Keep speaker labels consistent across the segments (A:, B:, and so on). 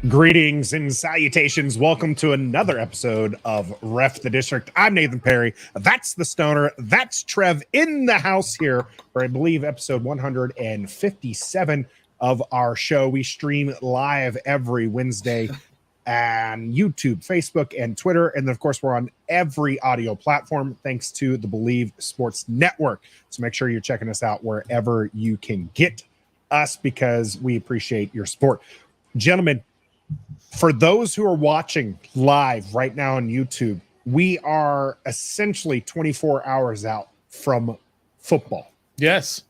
A: Greetings and salutations. Welcome to another episode of Ref the District. I'm Nathan Perry. That's the Stoner. That's Trev in the house here for, I believe, episode 157 of our show. We stream live every Wednesday on YouTube, Facebook, and Twitter. And then, of course, we're on every audio platform thanks to the Believe Sports Network. So make sure you're checking us out wherever you can get us because we appreciate your support. Gentlemen, for those who are watching live right now on YouTube, we are essentially 24 hours out from football.
B: Yes.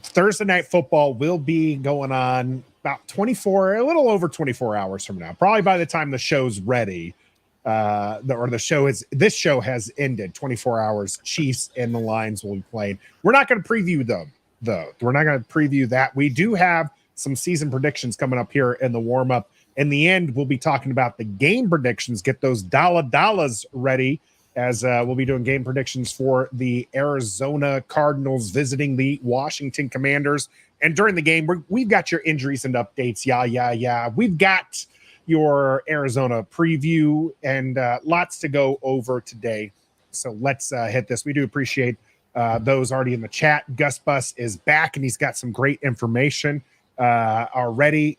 A: Thursday night football will be going on about a little over 24 hours from now. Probably by the time the show's ready, this show has ended. 24 hours. Chiefs and the Lions will be playing. We're not going to preview them, though. We're not going to preview that. We do have some season predictions coming up here in the warm-up. In the end, we'll be talking about the game predictions. Get those Dolla Dollas ready as we'll be doing game predictions for the Arizona Cardinals visiting the Washington Commanders. And during the game, we've got your injuries and updates. Yeah. We've got your Arizona preview and lots to go over today. So let's hit this. We do appreciate those already in the chat. Gus Bus is back, and he's got some great information already.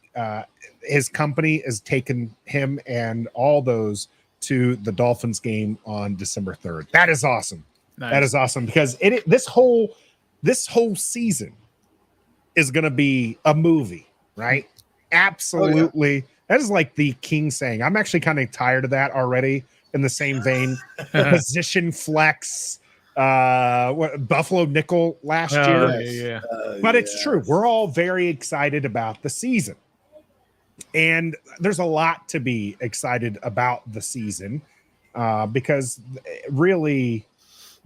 A: His company has taken him and all those to the Dolphins game on December 3rd. That is awesome. Nice. That is awesome because this whole season is going to be a movie, right? Absolutely. Oh, yeah. That is like the king saying. I'm actually kind of tired of that already. In the same vein, position flex, Buffalo nickel last year.
B: Yeah.
A: But it's true. We're all very excited about the season. And there's a lot to be excited about the season because really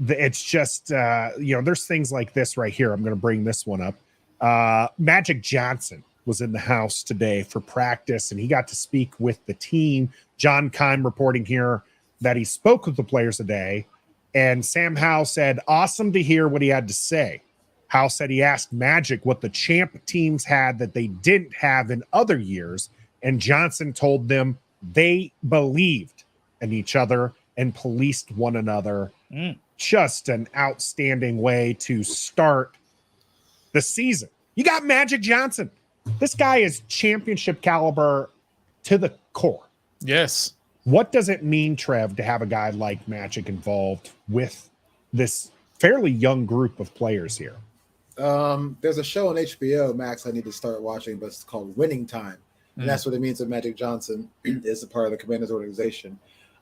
A: it's just, there's things like this right here. I'm going to bring this one up. Magic Johnson was in the house today for practice, and he got to speak with the team. John Keim reporting here that he spoke with the players today. And Sam Howell said, awesome to hear what he had to say. Howell said he asked Magic what the champ teams had that they didn't have in other years. And Johnson told them they believed in each other and policed one another. Just an outstanding way to start the season. You got Magic Johnson. This guy is championship caliber to the core.
B: Yes.
A: What does it mean, Trev, to have a guy like Magic involved with this fairly young group of players here?
C: There's a show on HBO Max I need to start watching, but it's called Winning Time. And that's what it means that Magic Johnson is a part of the Commanders organization.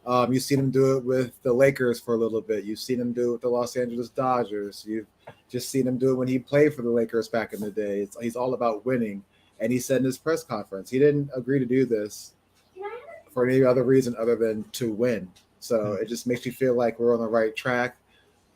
C: You've seen him do it with the Lakers for a little bit. You've seen him do it with the Los Angeles Dodgers. You've just seen him do it when he played for the Lakers back in the day. He's all about winning. And he said in his press conference, he didn't agree to do this for any other reason other than to win. So it just makes you feel like we're on the right track.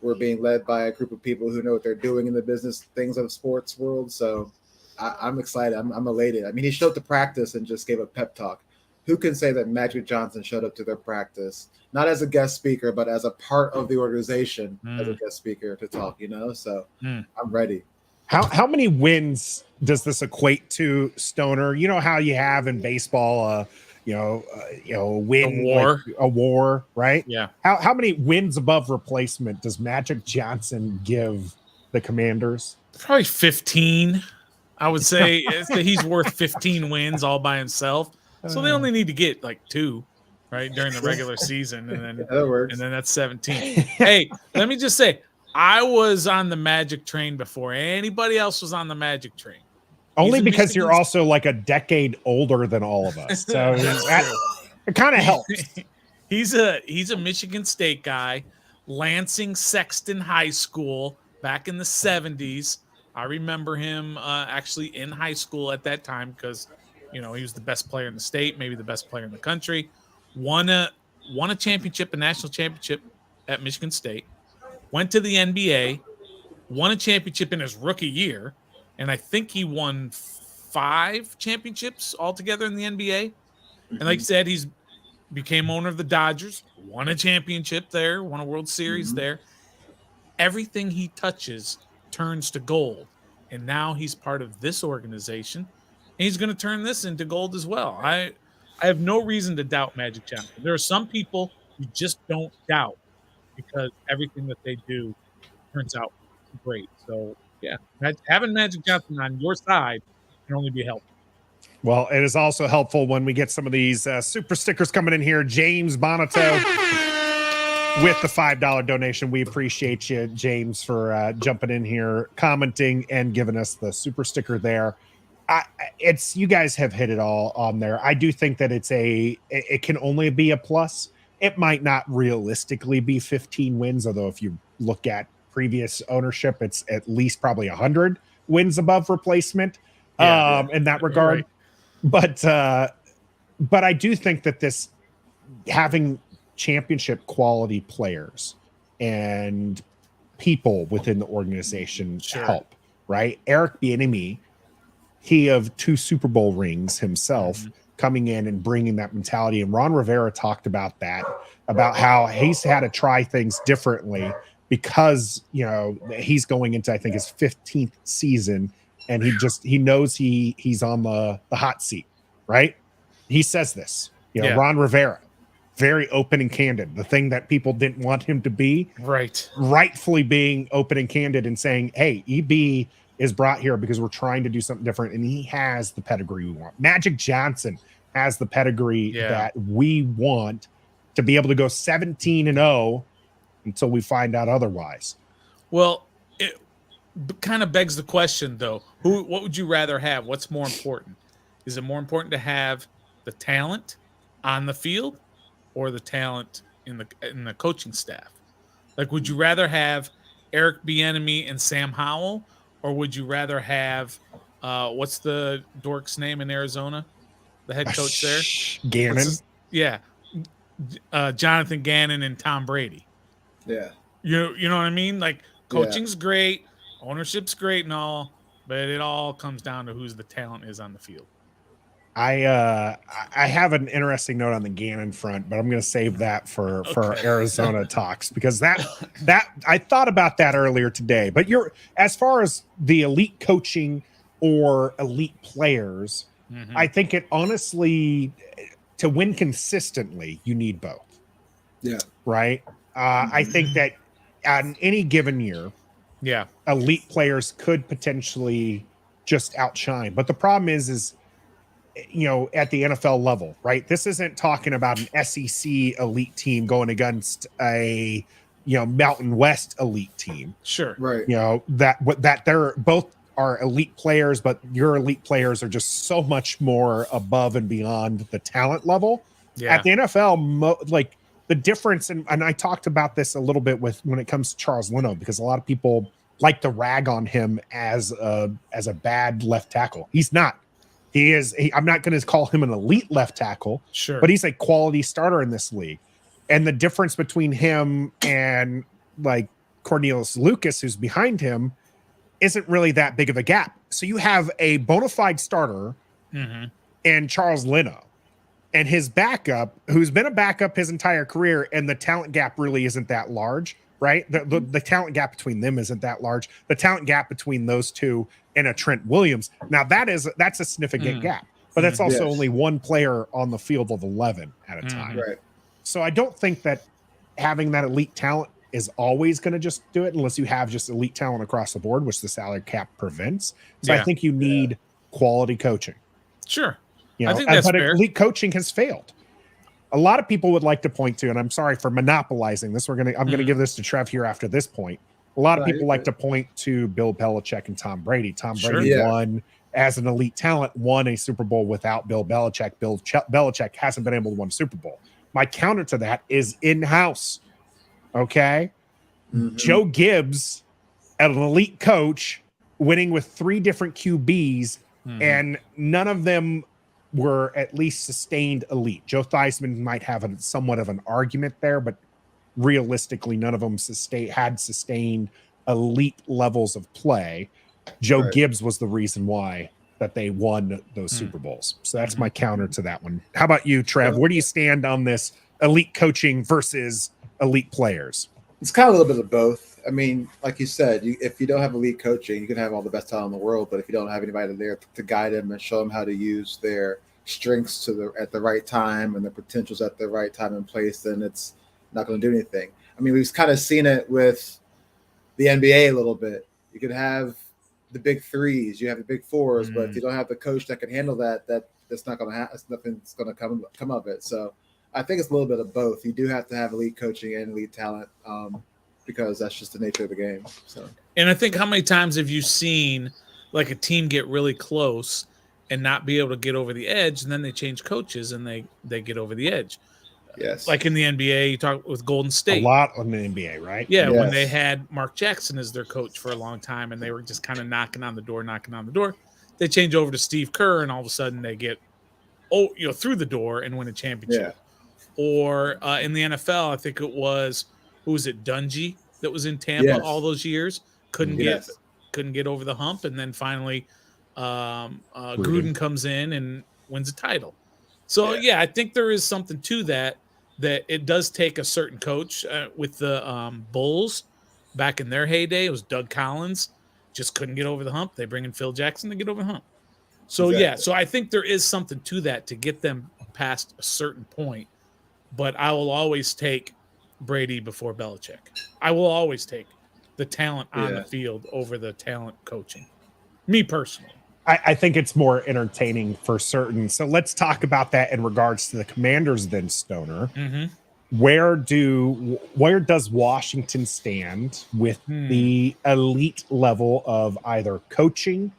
C: We're being led by a group of people who know what they're doing in the business things of the sports world. So I'm excited. I'm elated. I mean, he showed up to practice and just gave a pep talk. Who can say that Magic Johnson showed up to their practice, not as a guest speaker, but as a part of the organization as a guest speaker to talk, So I'm ready.
A: How many wins does this equate to, Stoner? You know how you have in baseball, win, a war, right?
B: Yeah.
A: How many wins above replacement does Magic Johnson give the Commanders?
B: Probably 15. I would say he's worth 15 wins all by himself. So they only need to get like 2, right, during the regular season, and then
C: that works.
B: And then that's 17. Hey, let me just say, I was on the Magic train before anybody else was on the Magic train.
A: Only because you're also like a decade older than all of us. So it kind of helps.
B: He's a Michigan State guy, Lansing Sexton High School back in the 70s. I remember him actually in high school at that time because, he was the best player in the state, maybe the best player in the country. Won a championship, a national championship at Michigan State. Went to the NBA, won a championship in his rookie year. And I think he won 5 championships altogether in the NBA. And like I said, he's became owner of the Dodgers, won a championship there, won a World Series there. Everything he touches turns to gold. And now he's part of this organization. And he's going to turn this into gold as well. I have no reason to doubt Magic Johnson. There are some people you just don't doubt because everything that they do turns out great. So yeah, having Magic Johnson on your side can only be helpful.
A: Well, it is also helpful when we get some of these super stickers coming in here. James Bonato with the $5 donation. We appreciate you, James, for jumping in here, commenting, and giving us the super sticker there. It's you guys have hit it all on there. I do think that it can only be a plus. It might not realistically be 15 wins, although if you look at previous ownership, it's at least probably 100 wins above replacement in that regard.
B: Right.
A: But I do think that this having championship quality players and people within the organization help, right? Eric Bieniemy, he of 2 Super Bowl rings himself, coming in and bringing that mentality. And Ron Rivera talked about that, about how he's had to try things differently because, he's going into, I think, his 15th season. And he knows he's on the hot seat, right? He says this, Ron Rivera, very open and candid. The thing that people didn't want him to be, rightfully being open and candid and saying, hey, EB is brought here because we're trying to do something different. And he has the pedigree we want. Magic Johnson has the pedigree that we want to be able to go 17-0 until we find out otherwise.
B: Well, it kind of begs the question, though. What would you rather have? What's more important? Is it more important to have the talent on the field or the talent in the coaching staff? Like, would you rather have Eric Bieniemy and Sam Howell, or would you rather have what's the dork's name in Arizona, the head coach there?
A: Gannon.
B: Jonathan Gannon and Tom Brady.
C: Yeah.
B: You know what I mean? Like, coaching's great, ownership's great and all, but it all comes down to who's the talent is on the field.
A: I have an interesting note on the Gannon front, but I'm going to save that for our Arizona talks, because that I thought about that earlier today. But as far as the elite coaching or elite players, I think it honestly, to win consistently, you need both. Yeah. Right. I think that on any given year, elite players could potentially just outshine. But the problem is at the NFL level, right? This isn't talking about an SEC elite team going against a, Mountain West elite team.
B: Sure.
C: Right.
A: That they're both are elite players, but your elite players are just so much more above and beyond the talent level. Yeah. At the NFL, the difference, and I talked about this a little bit when it comes to Charles Leno, because a lot of people like to rag on him as a bad left tackle. He's not. I'm not going to call him an elite left tackle, but he's a quality starter in this league. And the difference between him and Cornelius Lucas, who's behind him, isn't really that big of a gap. So you have a bona fide starter and Charles Leno, and his backup, who's been a backup his entire career, and the talent gap really isn't that large, right? The talent gap between them isn't that large. The talent gap between those two and a Trent Williams, now that's a significant gap, but that's also only one player on the field of 11 at a time.
C: Right.
A: So I don't think that having that elite talent is always going to just do it, unless you have just elite talent across the board, which the salary cap prevents. So I think you need quality coaching.
B: Sure. I think that's fair.
A: Elite coaching has failed. A lot of people would like to point to, and I'm sorry for monopolizing this. I'm going to give this to Trev here after this point. A lot of people like to point to Bill Belichick and Tom Brady. Tom Brady won as an elite talent, won a Super Bowl without Bill Belichick. Bill Belichick hasn't been able to win a Super Bowl. My counter to that is in-house. Okay? Joe Gibbs, an elite coach, winning with 3 different QBs, and none of them were at least sustained elite. Joe Theismann might have somewhat of an argument there, but realistically, none of them had sustained elite levels of play. Joe Gibbs was the reason why that they won those Super Bowls. So that's my counter to that one. How about you, Trev? Where do you stand on this elite coaching versus elite players?
C: It's kind of a little bit of both. I mean, like you said, if you don't have elite coaching, you can have all the best talent in the world, but if you don't have anybody there to guide them and show them how to use their strengths at the right time and the potentials at the right time and place, then it's not going to do anything. I mean, we've kind of seen it with the NBA a little bit. You could have the big threes, you have the big fours, but if you don't have the coach that can handle that's not going to happen. Nothing's going to come of it. So I think it's a little bit of both. You do have to have elite coaching and elite talent because that's just the nature of the game. So,
B: and I think, how many times have you seen like a team get really close and not be able to get over the edge, and then they change coaches and they get over the edge?
C: yes.
B: Like in the NBA, you talk with Golden
A: A
B: State.
A: lot on the NBA, right?
B: Yeah,
C: Yes.
B: when they had Mark Jackson as their coach for a long time, and they were just kind of knocking on the door. They change over to Steve Kerr, and all of a sudden they get through the door and win a championship.
C: Yeah.
B: Or in the NFL, I think it was, who was it, Dungy, that was in Tampa
C: Yes.
B: all those years, couldn't
C: Yes.
B: get over the hump, and then finally Gruden comes in and wins a title. So yeah, I think there is something to that it does take a certain coach. With the Bulls back in their heyday, it was Doug Collins, just couldn't get over the hump. They bring in Phil Jackson to get over the hump. So yeah, so I think there is something to that to get them past a certain point. But I will always take Brady before Belichick. I will always take the talent on the field over the talent coaching. Me personally.
A: I think it's more entertaining for certain. So let's talk about that in regards to the Commanders then, Stoner.
B: Mm-hmm.
A: Where does Washington stand with the elite level of either coaching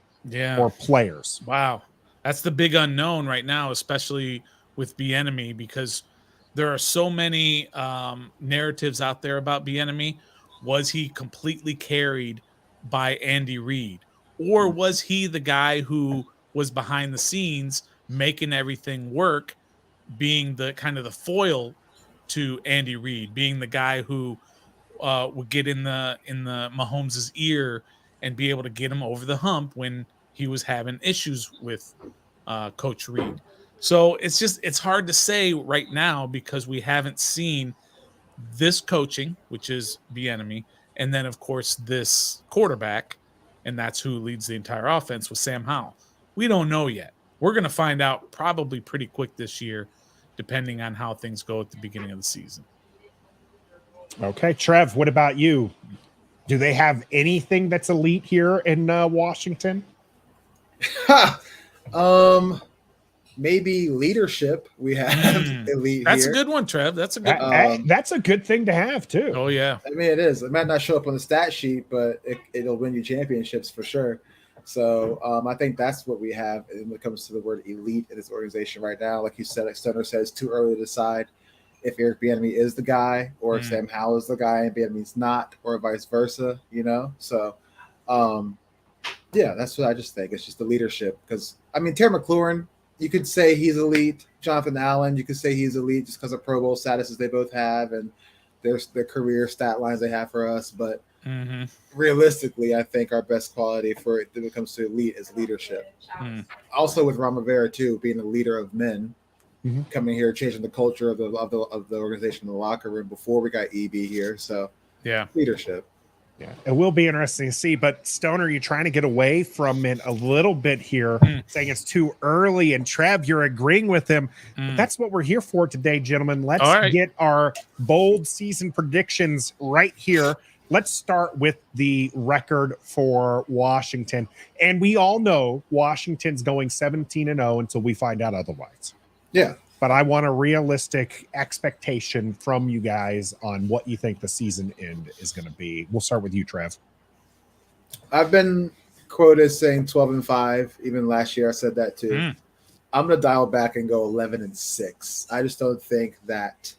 A: or players?
B: Wow. That's the big unknown right now, especially with Bieniemy, because there are so many narratives out there about Bieniemy. Was he completely carried by Andy Reid? Or was he the guy who was behind the scenes making everything work, being the kind of the foil to Andy Reid, being the guy who would get in the Mahomes' ear and be able to get him over the hump when he was having issues with Coach Reid? So it's hard to say right now because we haven't seen this coaching, which is Bieniemy, and then of course this quarterback, and that's who leads the entire offense with Sam Howell. We don't know yet. We're going to find out probably pretty quick this year, depending on how things go at the beginning of the season.
A: Okay, Trev, what about you? Do they have anything that's elite here in Washington?
C: Maybe leadership. We have elite.
B: That's
C: here.
B: a good one, Trev. That's a good.
A: That's a good thing to have too.
B: Oh yeah.
C: I mean, it is. It might not show up on the stat sheet, but it'll win you championships for sure. So I think that's what we have when it comes to the word elite in this organization right now. Like you said, like Stoner says, too early to decide if Eric Bieniemy is the guy or if Sam Howell is the guy and Bieniemy's not, or vice versa. So that's what I just think. It's just the leadership. Because I mean, Terry McLaurin, you could say he's elite. Jonathan Allen, you could say he's elite just because of Pro Bowl statuses they both have and their career stat lines they have for us. But realistically, I think our best quality when it comes to elite is leadership. Also with Ron Rivera too, being a leader of men, coming here, changing the culture of the organization in the locker room before we got EB here. So leadership.
A: Yeah, it will be interesting to see. But Stoner, you're trying to get away from it a little bit here, saying it's too early. And Trev, you're agreeing with him. But that's what we're here for today, gentlemen. Let's get our bold season predictions right here. Let's start with the record for Washington. And we all know Washington's going 17-0 until we find out otherwise.
C: Yeah.
A: But I want a realistic expectation from you guys on what you think the season end is going to be. We'll start with you, Trev.
C: I've been quoted saying 12-5. Even last year I said that too. I'm going to dial back and go 11-6. I just don't think that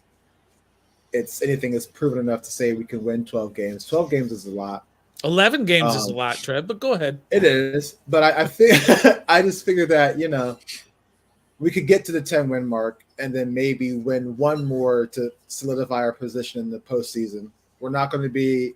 C: anything is proven enough to say we can win 12 games. 12 games is a lot.
B: 11 games is a lot, Trev, but go ahead.
C: It is. But I think I just figured that, we could get to the 10-win mark and then maybe win one more to solidify our position in the postseason. We're not going to be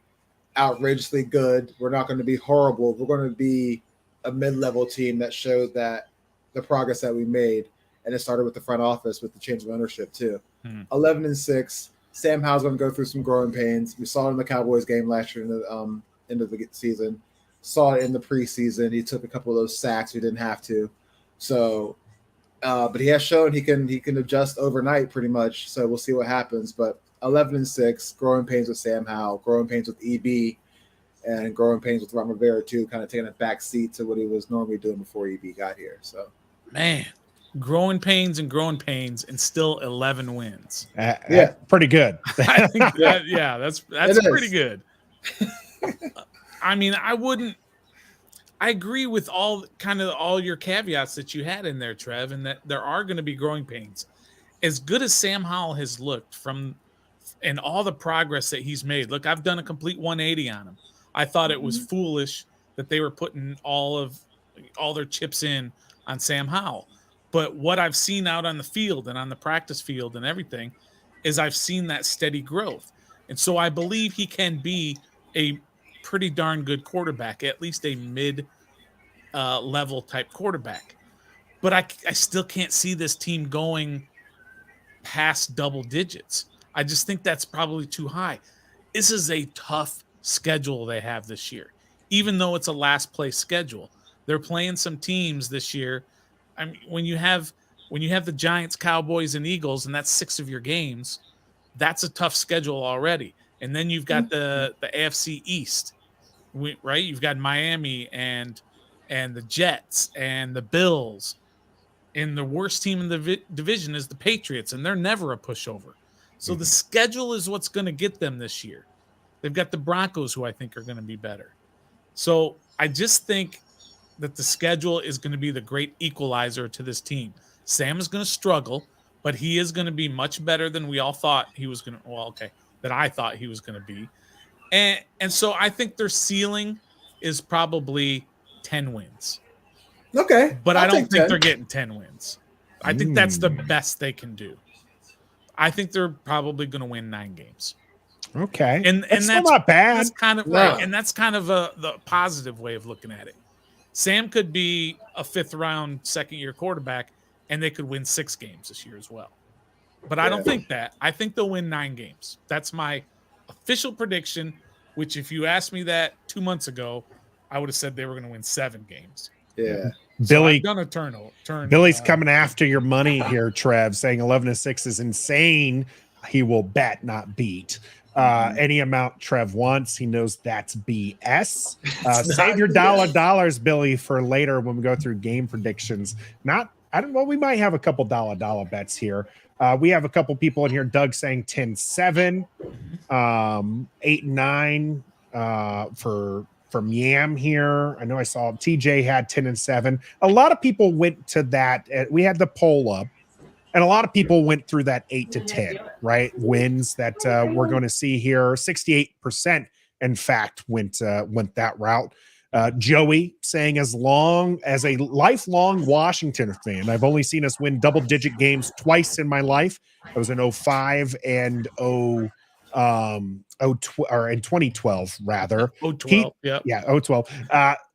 C: outrageously good. We're not going to be horrible. We're going to be a mid-level team that shows that the progress that we made, and it started with the front office with the change of ownership too. 11-6. Sam Howell's going to go through some growing pains. We saw it in the Cowboys game last year in the end of the season. Saw it in the preseason. He took a couple of those sacks we didn't have to. So But he has shown he can adjust overnight pretty much. So we'll see what happens. But 11-6, growing pains with Sam Howell, growing pains with EB, and growing pains with Ron Rivera too, kind of taking a back seat to what he was normally doing before EB got here. So,
B: man, growing pains, and still 11 wins.
C: Yeah,
A: pretty good.
B: I think that's pretty good. I mean, I agree with all your caveats that you had in there, Trev, and that there are going to be growing pains. As good as Sam Howell has looked and all the progress that he's made. Look, I've done a complete 180 on him. I thought it was foolish that they were putting all their chips in on Sam Howell. But what I've seen out on the field and on the practice field and everything is I've seen that steady growth. And so I believe he can be a pretty darn good quarterback, at least a mid level type quarterback. But I still can't see this team going past double digits. I just think that's probably too high. This is a tough schedule they have this year, even though it's a last place schedule. They're playing some teams this year. I mean, when you have the Giants, Cowboys, and Eagles, and that's 6 of your games, that's a tough schedule already. And then you've got the AFC East, right? You've got Miami and the Jets and the Bills, and the worst team in the division is the Patriots, and they're never a pushover. So the schedule is what's going to get them this year. They've got the Broncos, who I think are going to be better. So I just think that the schedule is going to be the great equalizer to this team. Sam is going to struggle, but he is going to be much better than we all thought he was going to. That I thought he was going to be. And so I think their ceiling is probably 10 wins.
C: Okay.
B: But I don't think they're getting 10 wins. I think that's the best they can do. I think they're probably going to win 9 games.
A: Okay.
B: And that's
A: still not bad.
B: That's kind of right. And that's kind of the positive way of looking at it. Sam could be a 5th round, second-year quarterback, and they could win 6 games this year as well. But I don't think that. I think they'll win 9 games. That's my official prediction, which if you asked me that 2 months ago, I would have said they were going to win 7 games.
C: Yeah.
A: Billy,
B: so I've done a turn.
A: Billy's coming after your money here, Trev, saying 11-6 is insane. He will bet, not beat. Any amount Trev wants. He knows that's BS. Save your dollars, Billy, for later when we go through game predictions. We might have a couple Dolla bets here. We have a couple people in here. Doug saying 10-7, 8-9 from Yam here. I know I saw TJ had 10-7. A lot of people went to that. We had the poll up, and a lot of people went through that 8-10, right? Wins that we're going to see here. 68%, in fact, went that route. Joey saying, as long as a lifelong Washington fan, I've only seen us win double-digit games twice in my life. It was in 05 and in 2012 rather.
B: 012, yeah.
A: 012.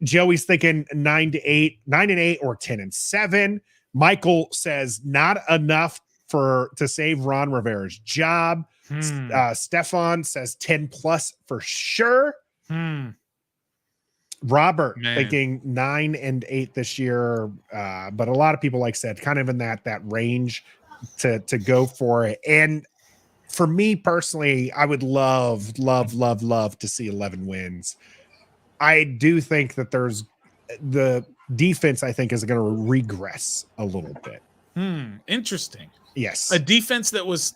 A: Joey's thinking 9-8 or 10-7. Michael says not enough to save Ron Rivera's job. Stefan says 10+ for sure. Robert thinking 9-8 this year, but a lot of people, like I said, kind of in that range to go for it. And for me personally, I would love to see 11 wins. I do think that there's the defense, I think, is going to regress a little bit.
B: Interesting.
A: Yes.
B: A defense that was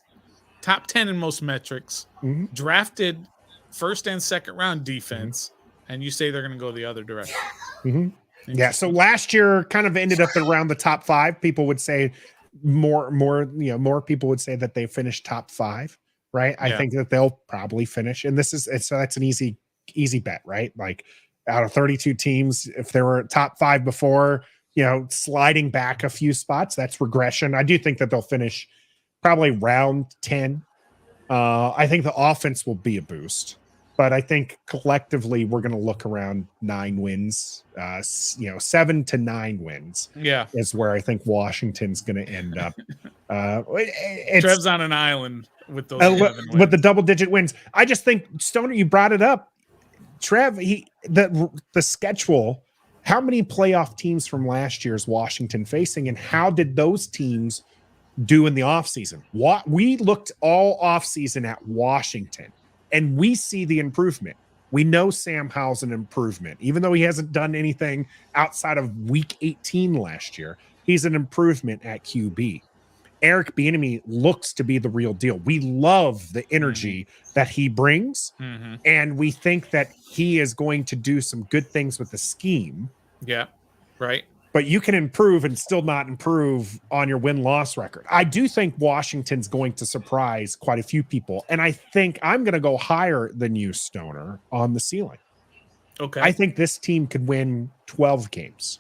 B: top 10 in most metrics, drafted 1st and 2nd round defense, and you say they're going to go the other direction.
A: Yeah. So last year kind of ended up around the top 5. People would say more people would say that they finished top 5, right? I think that they'll probably finish. And so that's an easy bet, right? Like out of 32 teams, if they were top 5 before, sliding back a few spots, that's regression. I do think that they'll finish probably round 10. I think the offense will be a boost, but I think collectively we're going to look around 9 wins, 7 to 9 wins.
B: Yeah,
A: is where I think Washington's going to end up.
B: Trev's on an island with those
A: with the double-digit wins. I just think, Stoner, you brought it up. Trev, the schedule how many playoff teams from last year is Washington facing, and how did those teams do in the offseason? What we looked all offseason at Washington, and we see the improvement. We know Sam Howell's an improvement, even though he hasn't done anything outside of week 18 last year. He's an improvement at QB. Eric Bieniemy looks to be the real deal. We love the energy that he brings, and we think that he is going to do some good things with the scheme.
B: Yeah, right.
A: But you can improve and still not improve on your win-loss record. I do think Washington's going to surprise quite a few people, and I think I'm going to go higher than you, Stoner, on the ceiling.
B: Okay.
A: I think this team could win 12 games.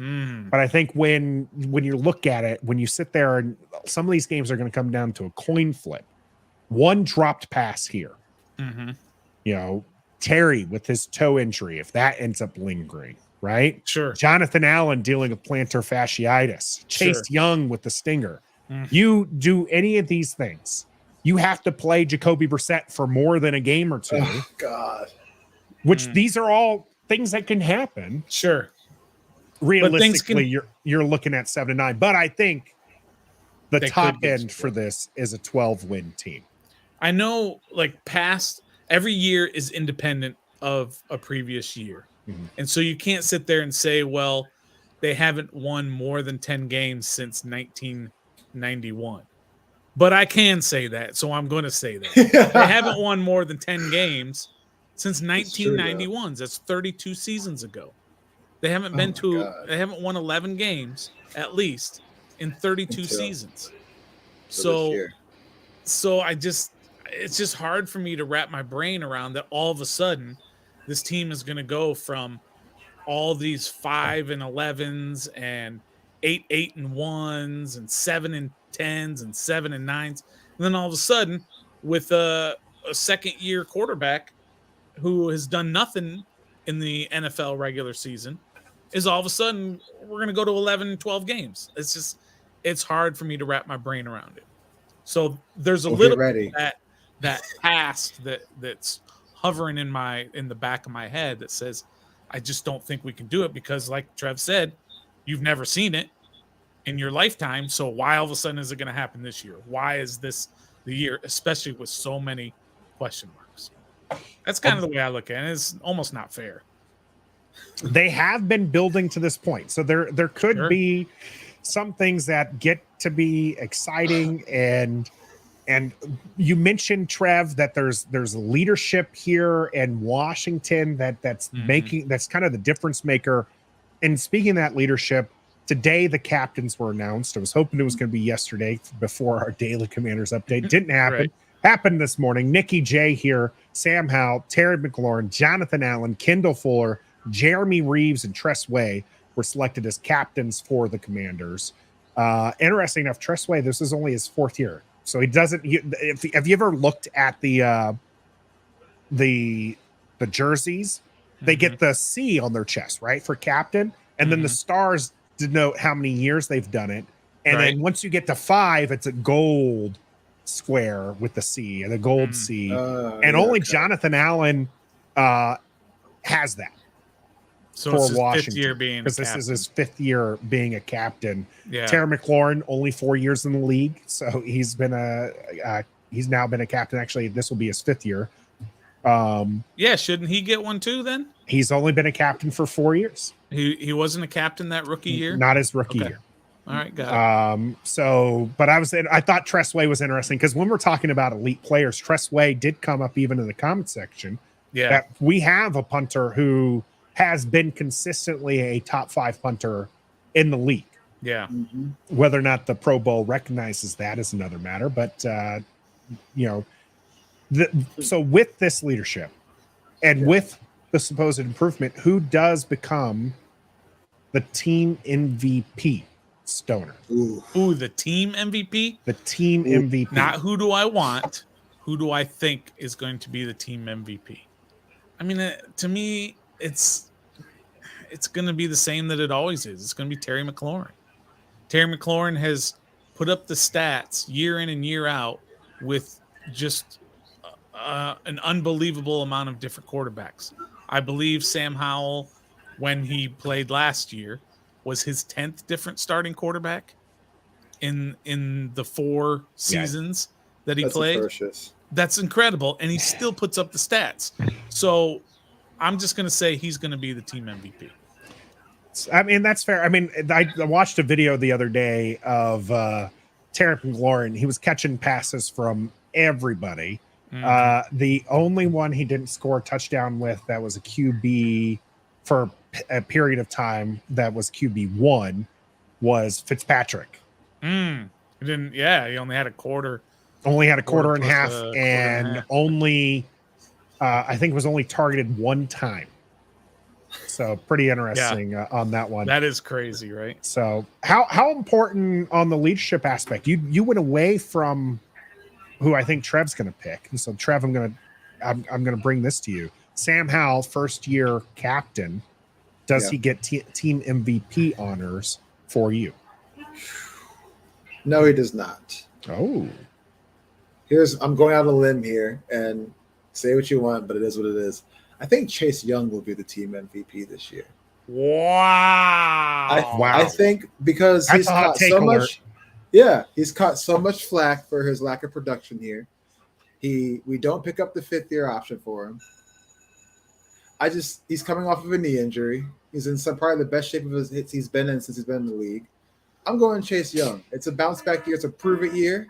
A: But I think when you look at it, when you sit there, and some of these games are going to come down to a coin flip. One dropped pass here. You know, Terry with his toe injury, if that ends up lingering, right?
B: Sure.
A: Jonathan Allen dealing with plantar fasciitis. Chase Young with the stinger. You do any of these things, you have to play Jacoby Brissett for more than a game or two.
C: Oh, God.
A: Which these are all things that can happen.
B: Sure.
A: Realistically, you're looking at 7-9, but I think the top end for this is a 12-win team.
B: I know, like, past every year is independent of a previous year, and so you can't sit there and say, well, they haven't won more than 10 games since 1991. But I can say that, so I'm going to say that they haven't won more than 10 games since 1991. That's 32 seasons ago. They haven't been they haven't won 11 games at least in 32 seasons. So it's just hard for me to wrap my brain around that all of a sudden this team is going to go from all these 5-11s and 8-1s and 7-10s and 7-9s. And then all of a sudden with a second year quarterback who has done nothing in the NFL regular season, is all of a sudden we're going to go to 11, 12 games. It's hard for me to wrap my brain around it. So there's a little bit of that past that's hovering in the back of my head that says, I just don't think we can do it because, like Trev said, you've never seen it in your lifetime. So why all of a sudden is it going to happen this year? Why is this the year, especially with so many question marks? That's kind of the way I look at it. It's almost not fair.
A: They have been building to this point, so there could be some things that get to be exciting. And you mentioned, Trev, that there's leadership here in Washington that's making, that's kind of the difference maker. And speaking of that leadership, today the captains were announced. I was hoping it was going to be yesterday before our daily Commanders update. Didn't happen. Happened this morning. Nicky J here, Sam Howell, Terry McLaurin, Jonathan Allen, Kendall Fuller, Jeremy Reeves, and Tress Way were selected as captains for the Commanders. Interesting enough, Tress Way, this is only his fourth year, so he doesn't. Have you ever looked at the jerseys? They get the C on their chest, right, for captain, and then the stars denote how many years they've done it. And then once you get to 5, it's a gold square with the C and the gold C, and only Jonathan Allen has that.
B: So
A: for
B: it's his
A: Washington,
B: 5th year being
A: because this is his 5th year being a captain.
B: Yeah.
A: Terry McLaurin, only 4 years in the league, so he's now been a captain. Actually, this will be his 5th year.
B: Yeah, shouldn't he get one too then?
A: He's only been a captain for 4 years.
B: He wasn't a captain that rookie year?
A: Not his rookie year.
B: All right, got it.
A: So, but I thought Tress Way was interesting because when we're talking about elite players, Tress Way did come up even in the comment section.
B: Yeah.
A: That we have a punter who has been consistently a top 5 punter in the league.
B: Yeah.
A: Whether or not the Pro Bowl recognizes that is another matter. But, so with this leadership and with the supposed improvement, who does become the team MVP, Stoner?
B: Ooh, the team MVP?
A: The team MVP.
B: Not who do I want, who do I think is going to be the team MVP? I mean, to me, it's going to be the same that it always is. It's going to be Terry McLaurin. Terry McLaurin has put up the stats year in and year out with just an unbelievable amount of different quarterbacks. I believe Sam Howell when he played last year was his 10th different starting quarterback in the 4 seasons that he played.
C: Atrocious.
B: That's incredible, and he still puts up the stats. So I'm just going to say he's going to be the team MVP.
A: I mean, that's fair. I mean, I watched a video the other day of Terry McLaurin. He was catching passes from everybody. The only one he didn't score a touchdown with that was a QB for a period of time that was QB1 was Fitzpatrick.
B: He didn't. Yeah, he only had a quarter.
A: Only had a quarter and a half,
B: and
A: only I think was only targeted one time. So pretty interesting on that one.
B: That is crazy, right?
A: So how important on the leadership aspect? You went away from who I think Trev's going to pick. And so Trev, I'm going to bring this to you. Sam Howell, first year captain. Does he get team MVP honors for you?
C: No, he does not.
A: Oh.
C: I'm going out on a limb here, and say what you want, but it is what it is. I think Chase Young will be the team MVP this year.
B: Wow.
C: I think because
A: That's
C: he's
A: a hot
C: caught
A: take
C: so
A: alert.
C: much. Yeah, he's caught so much flack for his lack of production here. We don't pick up the 5th-year option for him. He's coming off of a knee injury. He's in probably the best shape of his hits he's been in since he's been in the league. I'm going Chase Young. It's a bounce back year. It's a prove it year,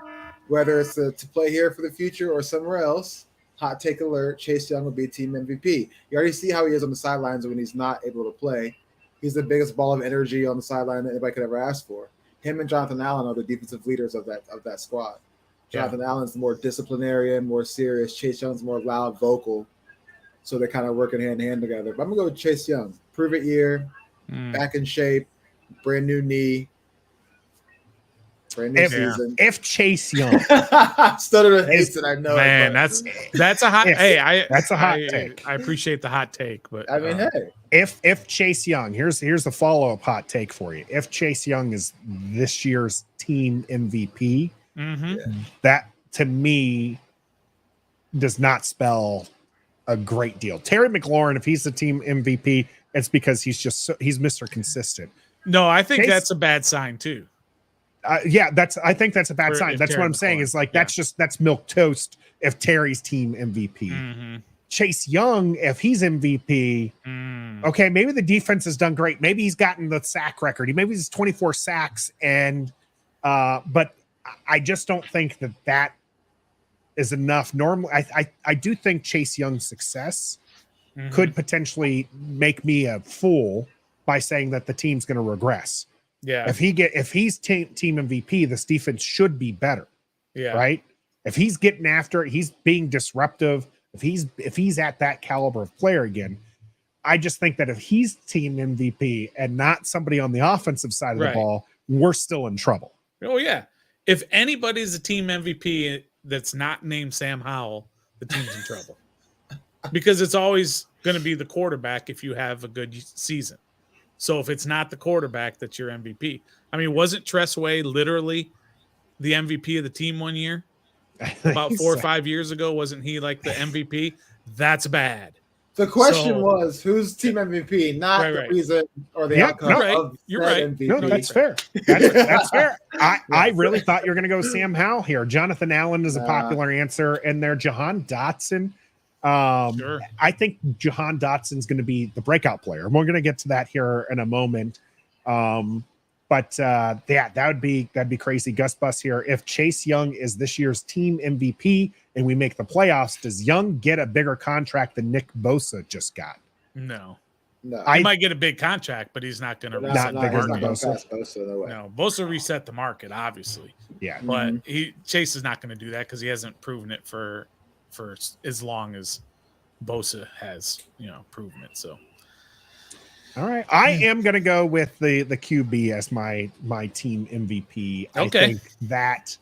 C: whether it's to play here for the future or somewhere else. Hot take alert. Chase Young will be team MVP. You already see how he is on the sidelines when he's not able to play. He's the biggest ball of energy on the sideline that anybody could ever ask for. Him and Jonathan Allen are the defensive leaders of that squad. Jonathan Allen's the more disciplinarian, more serious. Chase Young's more loud, vocal. So they're kind of working hand in hand together. But I'm going to go with Chase Young. Prove it year, back in shape, brand new knee, brand new season.
A: If Chase Young
C: Stutter hates it, I know.
B: Man, that's a hot.
A: That's a hot take.
B: I appreciate the hot take, but
C: I mean, hey,
A: if Chase Young, here's the follow-up hot take for you. If Chase Young is this year's team MVP, that to me does not spell a great deal. Terry McLaurin, if he's the team MVP, it's because he's Mr. Consistent.
B: No, I think that's a bad sign too.
A: I think that's a bad sign. That's
B: Terry
A: what I'm saying.
B: McLaurin.
A: Is like that's milk toast if Terry's team MVP. Chase Young, if he's MVP, okay, maybe the defense has done great. Maybe he's gotten the sack record. Maybe he's 24 sacks, but I just don't think that is enough. Normally, I do think Chase Young's success could potentially make me a fool by saying that the team's going to regress.
B: Yeah.
A: If he's team MVP, this defense should be better.
B: Yeah.
A: Right. If he's getting after it, he's being disruptive. If he's at that caliber of player again, I just think that if he's team MVP and not somebody on the offensive side of the ball, we're still in trouble.
B: Oh yeah. If anybody's a team MVP that's not named Sam Howell, the team's in trouble. Because it's always going to be the quarterback if you have a good season. So if it's not the quarterback, that's your MVP. I mean, wasn't Tressway literally the MVP of the team one year? About 4 or 5 years ago, wasn't he like the MVP? That's bad.
C: The question was, who's team MVP, not the reason or the outcome of
B: You're right.
C: MVP.
A: No, that's fair. That's fair. I really thought you were going to go Sam Howell here. Jonathan Allen is a popular answer, and there Jahan Dotson. I think Jahan Dotson's going to be the breakout player. We're going to get to that here in a moment. That'd be crazy. Gus Bus here. If Chase Young is this year's team MVP and we make the playoffs, does Young get a bigger contract than Nick Bosa just got?
B: No. He might get a big contract, but he's not going to reset the market. No, Bosa reset the market, obviously.
A: Yeah,
B: but Chase is not going to do that because he hasn't proven it for as long as Bosa has, proven it. So,
A: all right, I am going to go with the QB as my team MVP.
B: Okay.
A: I think that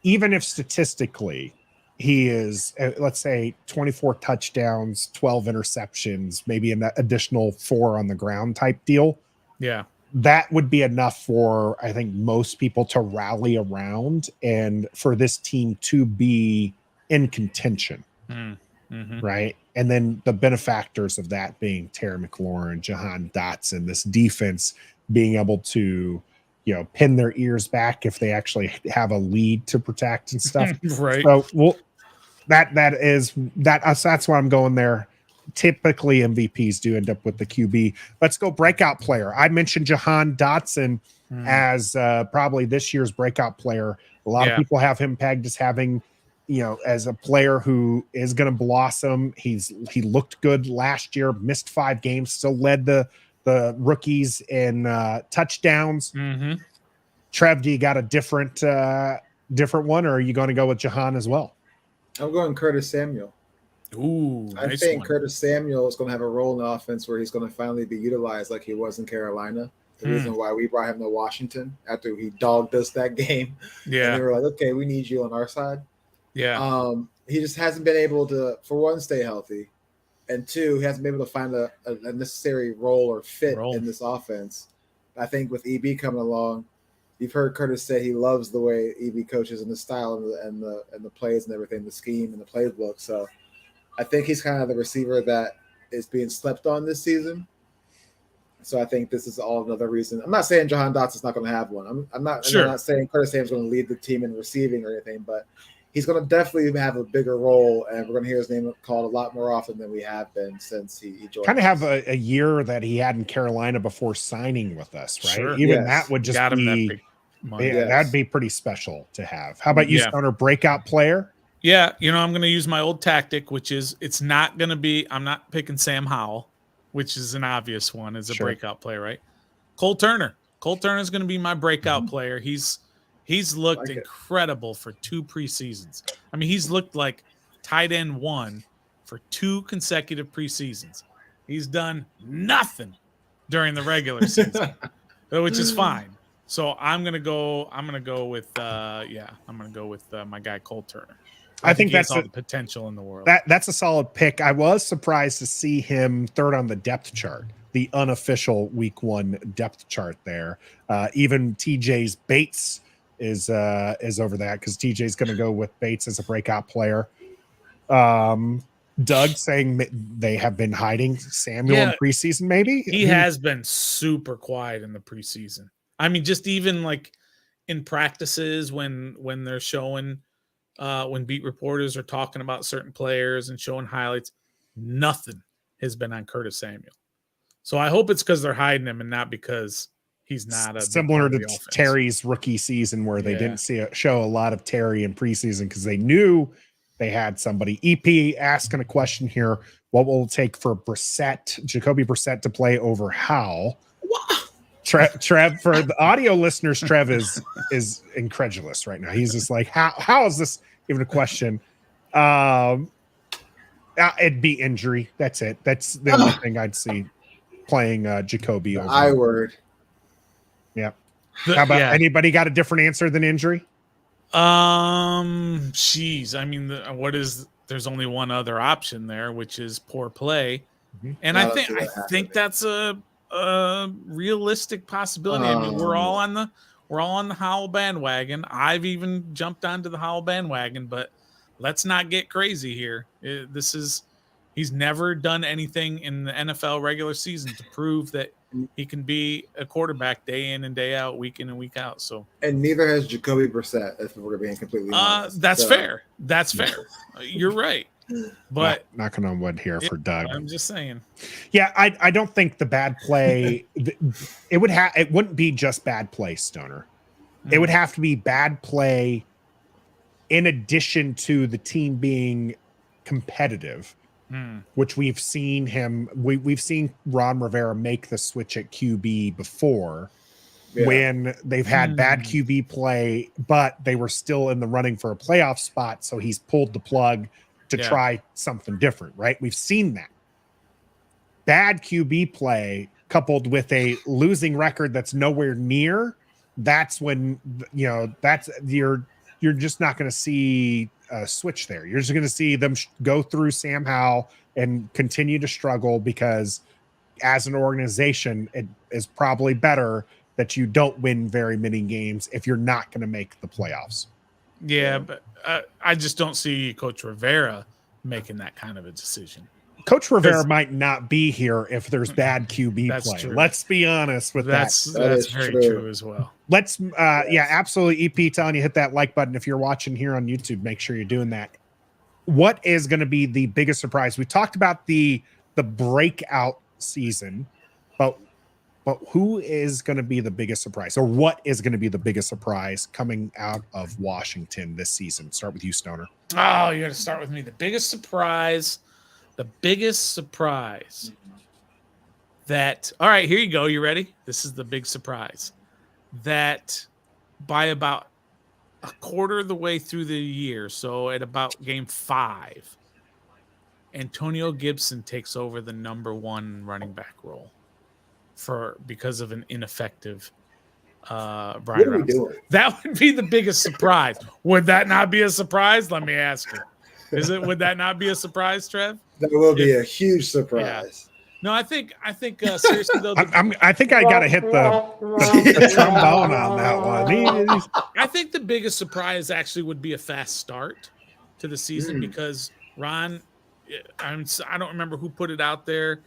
A: even if statistically he is, let's say, 24 touchdowns, 12 interceptions, maybe an additional 4 on the ground type deal.
B: Yeah.
A: That would be enough for, I think, most people to rally around and for this team to be in contention. right? And then the benefactors of that being Terry McLaurin, Jahan Dotson, this defense being able to, pin their ears back if they actually have a lead to protect and stuff.
B: Right.
A: So that's why I'm going there. Typically MVPs do end up with the QB. Let's go breakout player. I mentioned Jahan Dotson as probably this year's breakout player. A lot of people have him pegged as having, as a player who is going to blossom. He looked good last year, missed 5 games, still led the rookies in touchdowns. Trev, do you got a different one, or are you going to go with Jahan as well?
C: I'm going Curtis Samuel.
B: Ooh,
C: I think Curtis Samuel is going to have a role in the offense where he's going to finally be utilized like he was in Carolina. The reason why we brought him to Washington after he dogged us that game.
B: Yeah.
C: And they were like, okay, we need you on our side.
B: Yeah.
C: He just hasn't been able to, for one, stay healthy. And 2, he hasn't been able to find a necessary role or fit in this offense. I think with EB coming along, you've heard Curtis say he loves the way EB coaches and the style and the plays and everything, the scheme and the playbook. So I think he's kind of the receiver that is being slept on this season. So I think this is all another reason. I'm not saying Jahan Dotson's not going to have one. I'm not saying Curtis Samuel's going to lead the team in receiving or anything, but he's going to definitely have a bigger role, and we're going to hear his name called a lot more often than we have been since he joined.
A: Kind of have a year that he had in Carolina before signing with us, right?
B: Sure.
A: Even that would just be that'd be pretty special to have. How about you, Stoner? Breakout player?
B: Yeah, I'm going to use my old tactic, which is I'm not picking Sam Howell, which is an obvious one as a breakout player, right? Cole Turner. Cole Turner is going to be my breakout player. He's looked incredible for 2 preseasons. I mean, he's looked like tight end 1 for 2 consecutive preseasons. He's done nothing during the regular season, which is fine. So I'm gonna go with my guy Cole Turner.
A: I think that's
B: all the potential in the world.
A: That's a solid pick. I was surprised to see him third on the depth chart, the unofficial week 1 depth chart there. Even TJ's Bates is over that because TJ's going to go with Bates as a breakout player. Doug saying they have been hiding Samuel in preseason. Maybe
B: he has been super quiet in the preseason. I mean, just even like in practices when they're showing, when beat reporters are talking about certain players and showing highlights, nothing has been on Curtis Samuel. So I hope it's because they're hiding him and not because he's not
A: similar to Terry's rookie season where they didn't show a lot of Terry in preseason because they knew they had somebody. EP asking a question here: what will it take for Jacoby Brissett to play over Howell? Trev, for the audio listeners, Trev is incredulous right now. He's just like, how is this even a question? It'd be injury. That's it. That's the only thing I'd see playing Jacoby over.
C: I word.
A: Yeah. How about anybody got a different answer than injury?
B: Jeez. I mean, there's only one other option there, which is poor play. And I think that's a realistic possibility. I mean, we're all on the Howell bandwagon. I've even jumped onto the Howell bandwagon, but let's not get crazy here. He's never done anything in the NFL regular season to prove that he can be a quarterback day in and day out, week in and week out. So,
C: and neither has Jacoby Brissett, if we're being completely honest.
B: That's fair. That's fair. You're right. But
A: knocking on wood here for Doug.
B: I'm just saying.
A: Yeah, I don't think the bad play it wouldn't be just bad play, Stoner. It would have to be bad play in addition to the team being competitive, which we've seen him. We've seen Ron Rivera make the switch at QB before when they've had bad QB play, but they were still in the running for a playoff spot. So he's pulled the plug to try something different, right? We've seen that. Bad QB play coupled with a losing record that's nowhere near, that's when, you're just not going to see a switch there. You're just going to see them go through Sam Howell and continue to struggle because as an organization, it is probably better that you don't win very many games if you're not going to make the playoffs.
B: Yeah, but I just don't see Coach Rivera making that kind of a decision.
A: Coach Rivera might not be here if there's bad QB
B: That's
A: play.
B: true.
A: Let's be honest with that.
B: That's very true as well.
A: Let's yeah, absolutely. EP telling you hit that like button. If you're watching here on YouTube, make sure you're doing that. What is going to be the biggest surprise? We talked about the breakout season, but who is going to be the biggest surprise, or what is going to be the biggest surprise coming out of Washington this season? Start with you, Stoner.
B: Oh, you got to start with me. The biggest surprise that, all right, here you go. You ready? This is the big surprise that by about a quarter of the way through the year, so at about game 5, Antonio Gibson takes over the number 1 running back role because of an ineffective Brian
C: What are we
B: Robinson.
C: doing?
B: That would be the biggest surprise. Would that not be a surprise? Let me ask you. Would that not be a surprise, Trev?
C: That will be a huge surprise.
B: Yeah. No, I think seriously though.
A: I think I got to hit the trombone on that one.
B: I think the biggest surprise actually would be a fast start to the season because Ron, I don't remember who put it out there.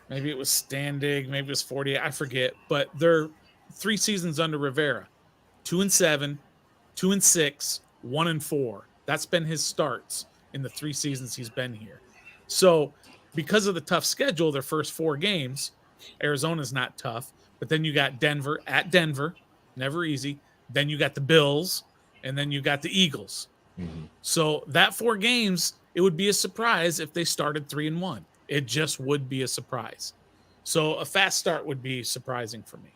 B: Maybe it was Standig, maybe it was 48. I forget. But they're 3 seasons under Rivera: 2-7, 2-6, 1-4. That's been his starts in the 3 seasons he's been here. So because of the tough schedule, their first 4 games, Arizona's not tough, but then you got Denver at Denver, never easy. Then you got the Bills, and then you got the Eagles. Mm-hmm. So that 4 games, it would be a surprise if they started 3-1. It just would be a surprise. So a fast start would be surprising for me.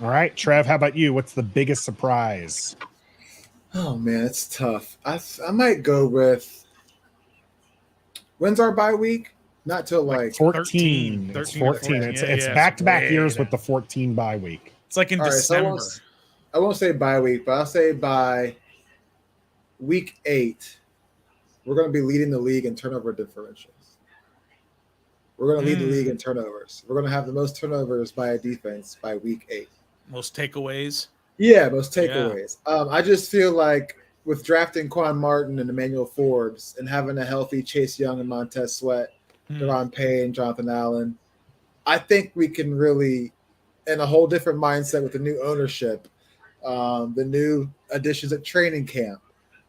A: All right, Trev, how about you? What's the biggest surprise?
C: Oh man, it's tough. I might go with, when's our bye week? Not till like
A: 14.
B: 13
A: it's 14. It's back-to-back years with the 14 bye week.
B: It's like in December.
C: Right, so I won't say bye week, but I'll say by week 8, we're going to be leading the league in turnover differentials. We're going to lead the league in turnovers. We're going to have the most turnovers by a defense by week 8.
B: Most takeaways?
C: Yeah, most takeaways. Yeah. I just feel like with drafting Quan Martin and Emmanuel Forbes and having a healthy Chase Young and Montez Sweat, Deron Payne, Jonathan Allen, I think we can really, in a whole different mindset with the new ownership, the new additions at training camp,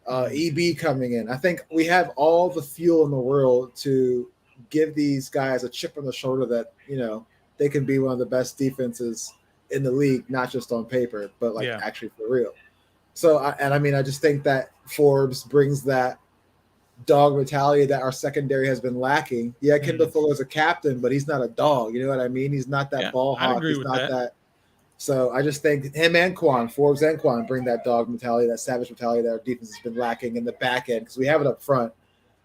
C: EB coming in. I think we have all the fuel in the world to give these guys a chip on the shoulder that, they can be one of the best defenses in the league, not just on paper, but actually for real. So, I just think that Forbes brings that dog mentality that our secondary has been lacking. Yeah, Kendall Fuller's a captain, but he's not a dog. You know what I mean? He's not that ball hawk. He's not that. So I just think him and Forbes and Quan bring that dog mentality, that savage mentality that our defense has been lacking in the back end because we have it up front.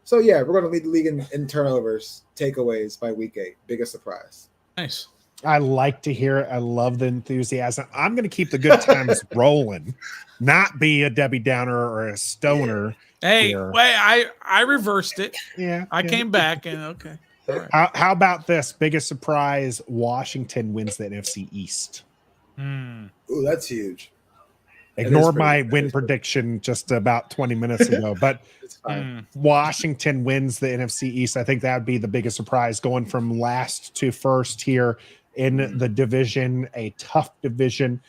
C: So, yeah, we're going to lead the league in turnovers, takeaways by week 8. Biggest surprise.
B: Nice.
A: I like to hear it. I love the enthusiasm. I'm going to keep the good times rolling, not be a Debbie Downer or a Stoner.
B: Hey,
A: here.
B: wait, I reversed it.
A: Yeah.
B: I came back and okay.
A: All right. How about this? Biggest surprise, Washington wins the NFC East.
C: Ooh, that's huge.
A: Ignore my win prediction just about 20 minutes ago, but Washington wins the NFC East. I think that would be the biggest surprise, going from last to first here in the division, a tough division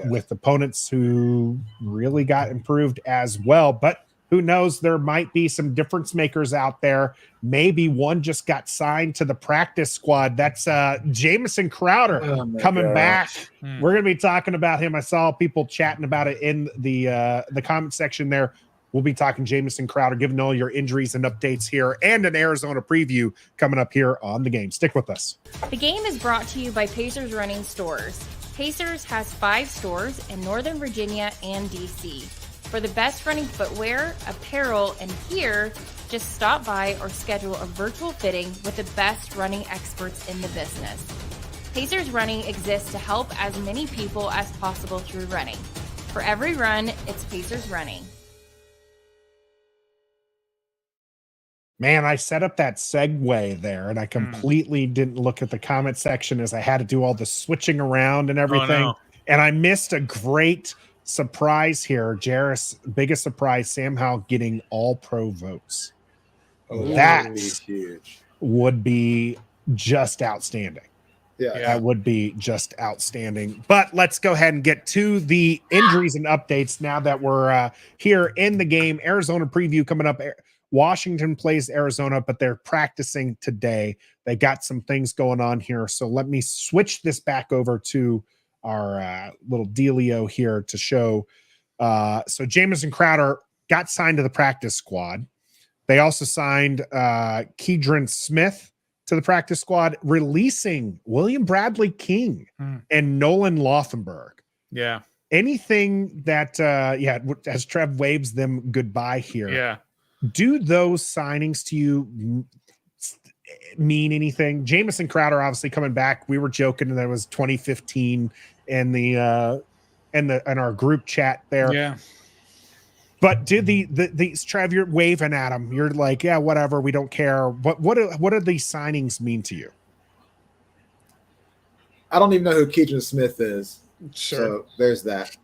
A: with opponents who really got improved as well. But who knows? There might be some difference makers out there. Maybe one just got signed to the practice squad. That's Jamison Crowder coming back. We're going to be talking about him. I saw people chatting about it in the comment section there. We'll be talking Jamison Crowder, giving all your injuries and updates here, and an Arizona preview coming up here on The Game. Stick with us.
D: The Game is brought to you by Pacers Running Stores. Pacers has 5 stores in Northern Virginia and DC. For the best running footwear, apparel, and gear, just stop by or schedule a virtual fitting with the best running experts in the business. Pacers Running exists to help as many people as possible through running. For every run, it's Pacers Running.
A: Man, I set up that segue there, and I completely didn't look at the comment section as I had to do all the switching around and everything.
B: Oh, no.
A: And I missed a great surprise here. Jarris, biggest surprise, Sam Howell getting all pro votes. That
C: huge.
A: would be just outstanding.
C: Yeah.
A: That would be just outstanding. But let's go ahead and get to the injuries and updates now that we're here in the game. Arizona preview coming up. Washington plays Arizona, but they're practicing today. They got some things going on here. So let me switch this back over to our little dealio here to show. So Jamison Crowder got signed to the practice squad. They also signed Keidron Smith to the practice squad, releasing William Bradley King and Nolan Lothenberg.
B: Yeah.
A: Anything that, as Trev waves them goodbye here.
B: Yeah.
A: Do those signings to you mean anything? Jamison Crowder obviously coming back. We were joking that it was 2015 in our group chat there.
B: Yeah.
A: But did these Trev, you're waving at them. You're like, yeah, whatever. We don't care. But what do these signings mean to you?
C: I don't even know who Keidron Smith is.
B: Sure.
C: So there's that.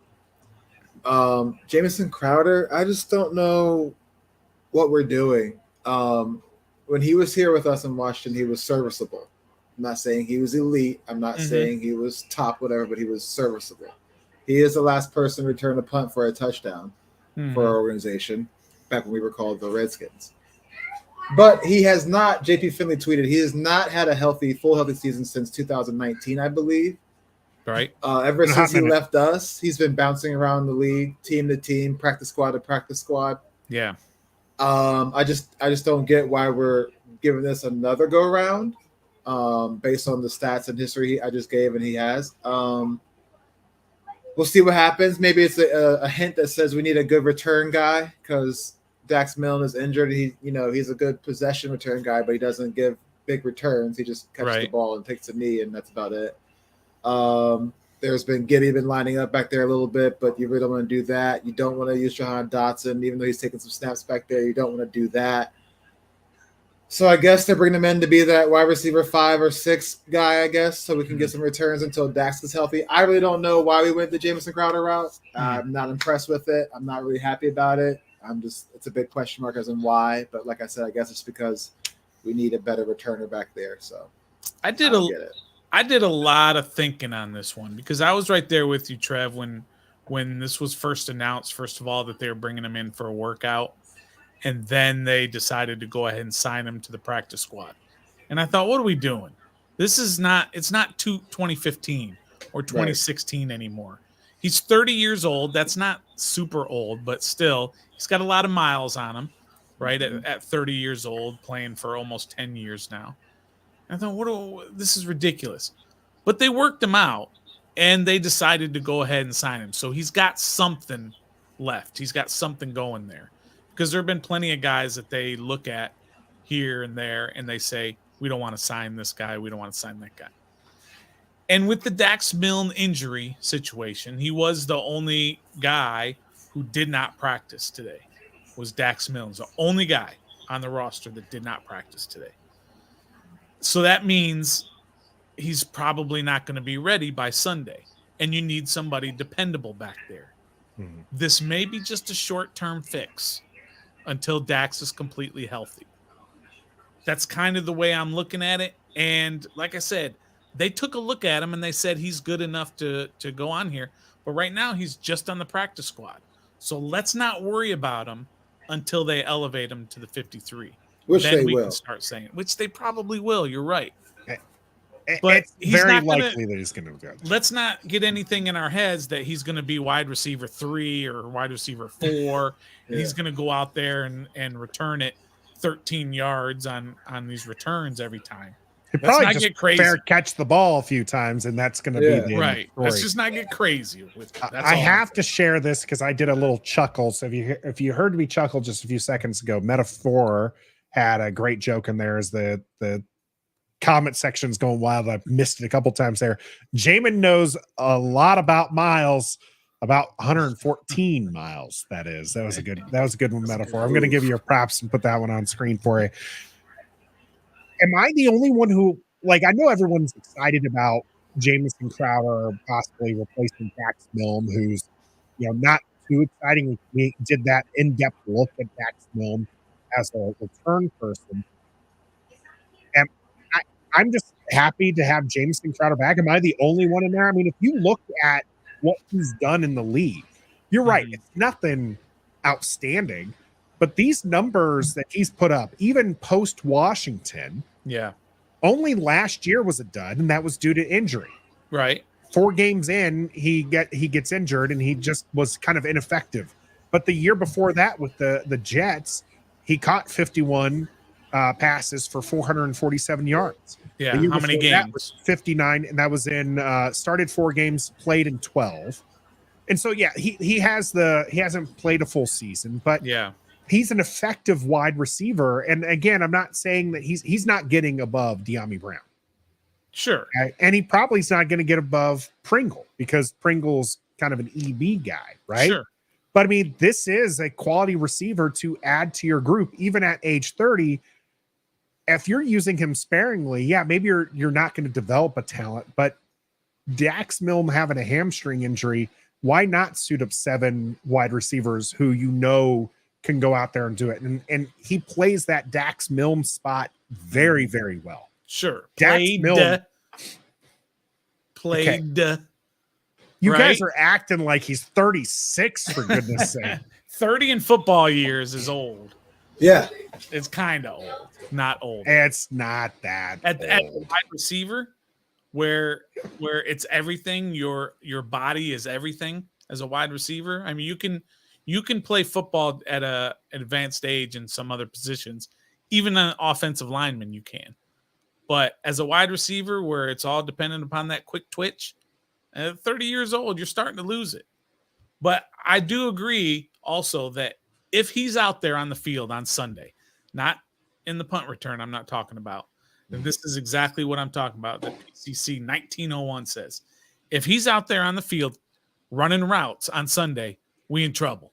C: Jamison Crowder, I just don't know what we're doing. When he was here with us in Washington, he was serviceable. I'm not saying he was elite. I'm not saying he was top, whatever, but he was serviceable. He is the last person to return a punt for a touchdown for our organization back when we were called the Redskins. But he has not, JP Finley tweeted, he has not had a full healthy season since 2019, I believe.
B: Right.
C: Ever since he left us, he's been bouncing around the league, team to team, practice squad to practice squad.
B: Yeah.
C: I just don't get why we're giving this another go around based on the stats and history I just gave and he has. We'll see what happens. Maybe it's a hint that says we need a good return guy because Dax Milne is injured. He's a good possession return guy, but he doesn't give big returns. He just catches the ball and takes a knee, and that's about it. There's been Giddy been lining up back there a little bit, but you really don't want to do that. You don't want to use Jahan Dotson, even though he's taking some snaps back there. You don't want to do that. So I guess they're bringing him in to be that wide receiver 5 or 6 guy, I guess, so we can get some returns until Dax is healthy. I really don't know why we went the Jamison Crowder route. I'm not impressed with it. I'm not really happy about it. It's a big question mark as in why. But like I said, I guess it's because we need a better returner back there. So
B: I did a lot of thinking on this one because I was right there with you, Trev, when this was first announced, first of all, that they were bringing him in for a workout. And then they decided to go ahead and sign him to the practice squad. And I thought, what are we doing? It's not 2015 or 2016 anymore. He's 30 years old. That's not super old, but still, he's got a lot of miles on him, right? At 30 years old, playing for almost 10 years now. I thought, this is ridiculous. But they worked him out, and they decided to go ahead and sign him. So he's got something left. He's got something going there. Because there have been plenty of guys that they look at here and there, and they say, we don't want to sign this guy. We don't want to sign that guy. And with the Dax Milne injury situation, he was the only guy who did not practice today, was Dax Milne. The only guy on the roster that did not practice today. So that means he's probably not going to be ready by Sunday. And you need somebody dependable back there. This may be just a short-term fix until Dax is completely healthy. That's kind of the way I'm looking at it. And like I said, they took a look at him and they said he's good enough to go on here. But right now he's just on the practice squad. So let's not worry about him until they elevate him to the 53.
C: Which
B: then
C: they
B: we
C: will.
B: can start saying, which they probably will. You're right.
A: But it's very likely that he's going to go.
B: Let's not get anything in our heads that he's going to be wide receiver 3 or wide receiver 4. And he's going to go out there and return it 13 yards on these returns every time.
A: He'll probably just get crazy. Catch the ball a few times, and that's going to be the
B: right.
A: story.
B: Let's just not get crazy with it.
A: I have to share this because I did a little chuckle. So if you heard me chuckle just a few seconds ago, Metaphor had a great joke in there as the comment section's going wild. I missed it a couple times there. Jamin knows a lot about miles, about 114 miles. That was a good one, Metaphor. I'm going to give you your props and put that one on screen for you. Am I the only one who, I know everyone's excited about Jamison Crowder possibly replacing Dax Milne, who's, not too exciting. We did that in-depth look at Dax Milne as a return person. And I'm just happy to have Jamison Crowder back. Am I the only one in there? I mean, if you look at what he's done in the league, you're right. It's nothing outstanding, but these numbers that he's put up, even post Washington, only last year was a dud, and that was due to injury.
B: Right.
A: 4 games in, he gets injured, and he just was kind of ineffective. But the year before that, with the Jets, he caught 51 passes for 447 yards.
B: Yeah. How many games?
A: That was 59, and that was in started 4 games, played in 12. And so, yeah, he hasn't played a full season, but he's an effective wide receiver. And again, I'm not saying that he's not getting above De'Ami Brown.
B: Sure.
A: Okay? And he probably is not going to get above Pringle because Pringle's kind of an EB guy, right?
B: Sure.
A: But I mean, this is a quality receiver to add to your group, even at age 30. If you're using him sparingly, maybe you're not going to develop a talent, but Dax Milne having a hamstring injury, why not suit up 7 wide receivers who can go out there and do it? And he plays that Dax Milne spot very, very well.
B: Sure.
A: Played. Okay. You guys are acting like he's 36, for goodness sake.
B: 30 in football years is old.
C: Yeah.
B: It's kind of old. Not old.
A: It's not that
B: at wide receiver, where it's everything. Your body is everything as a wide receiver. I mean, you can play football at an advanced age in some other positions. Even an offensive lineman, you can. But as a wide receiver, where it's all dependent upon that quick twitch, at 30 years old, you're starting to lose it. But I do agree also that if he's out there on the field on Sunday, not in the punt return, I'm not talking about. And this is exactly what I'm talking about. The PCC 1901 says, if he's out there on the field running routes on Sunday, we in trouble.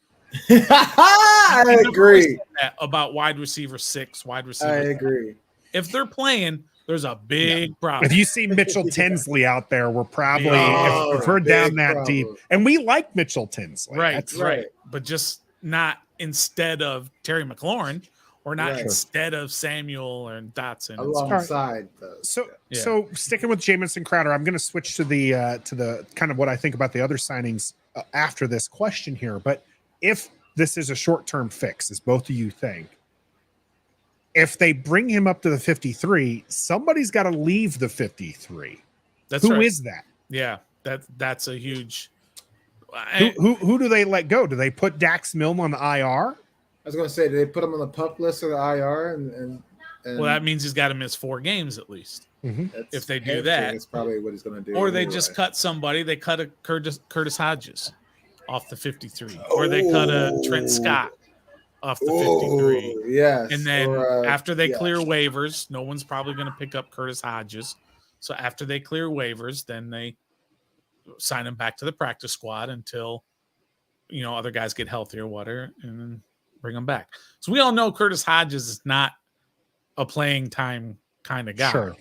C: I agree.
B: About wide receiver 6, wide receiver.
C: I agree.
B: If they're playing, there's a big problem.
A: If you see Mitchell Tinsley out there, we're probably if we're down that problem. Deep. And we like Mitchell Tinsley.
B: Right, that's right. But just not instead of Terry McLaurin or not instead of Samuel and Dotson.
C: Alongside those.
A: So sticking with Jamison Crowder, I'm going to switch to the kind of what I think about the other signings after this question here. But if this is a short-term fix, as both of you think, if they bring him up to the 53, somebody's got to leave the 53. Who is that?
B: Yeah, that's a huge.
A: Who do they let go? Do they put Dax Milne on the IR?
C: I was going to say, do they put him on the PUP list or the IR? And
B: well, that means he's got to miss 4 games at least.
A: Mm-hmm.
B: If they do that,
C: it's probably what he's going to do.
B: Or they just cut somebody. They cut a Curtis Hodges off the 53, or they cut a Trent Scott off the 53.
C: Yes.
B: And then after they clear waivers, no one's probably going to pick up Curtis Hodges. So after they clear waivers, then they sign him back to the practice squad until other guys get healthy or whatever, and then bring him back. So we all know Curtis Hodges is not a playing time kind of guy,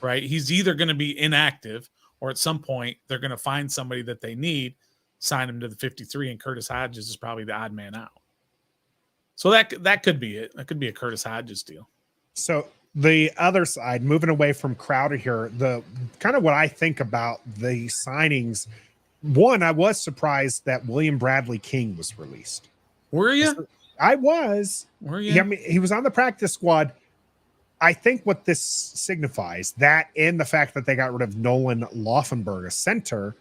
B: right? He's either going to be inactive or at some point they're going to find somebody that they need, sign him to the 53, and Curtis Hodges is probably the odd man out. So that could be it. That could be a Curtis Hodges deal.
A: So the other side, moving away from Crowder here, the kind of what I think about the signings. One, I was surprised that William Bradley King was released.
B: Were you?
A: I was.
B: Were you?
A: I mean, he was on the practice squad. I think what this signifies, that and the fact that they got rid of Nolan Laufenberg, a center,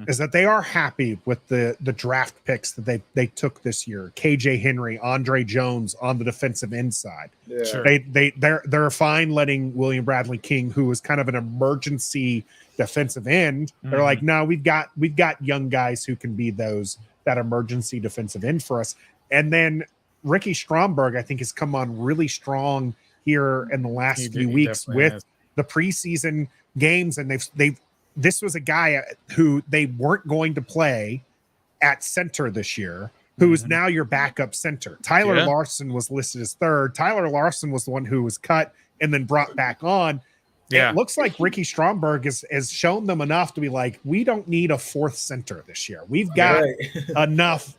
A: is that they are happy with the draft picks that they took this year. KJ Henry, Andre Jones on the defensive inside.
C: Yeah. Sure.
A: They're fine letting William Bradley King, who was kind of an emergency defensive end. They're like, no, we've got young guys who can be that emergency defensive end for us. And then Ricky Stromberg, I think, has come on really strong here in the last few weeks with the preseason games, and this was a guy who they weren't going to play at center this year, who is now your backup center. Tyler Larson was listed as 3rd. Tyler Larson was the one who was cut and then brought back on. Yeah. It looks like Ricky Stromberg has shown them enough to be like, we don't need a 4th center this year. We've got enough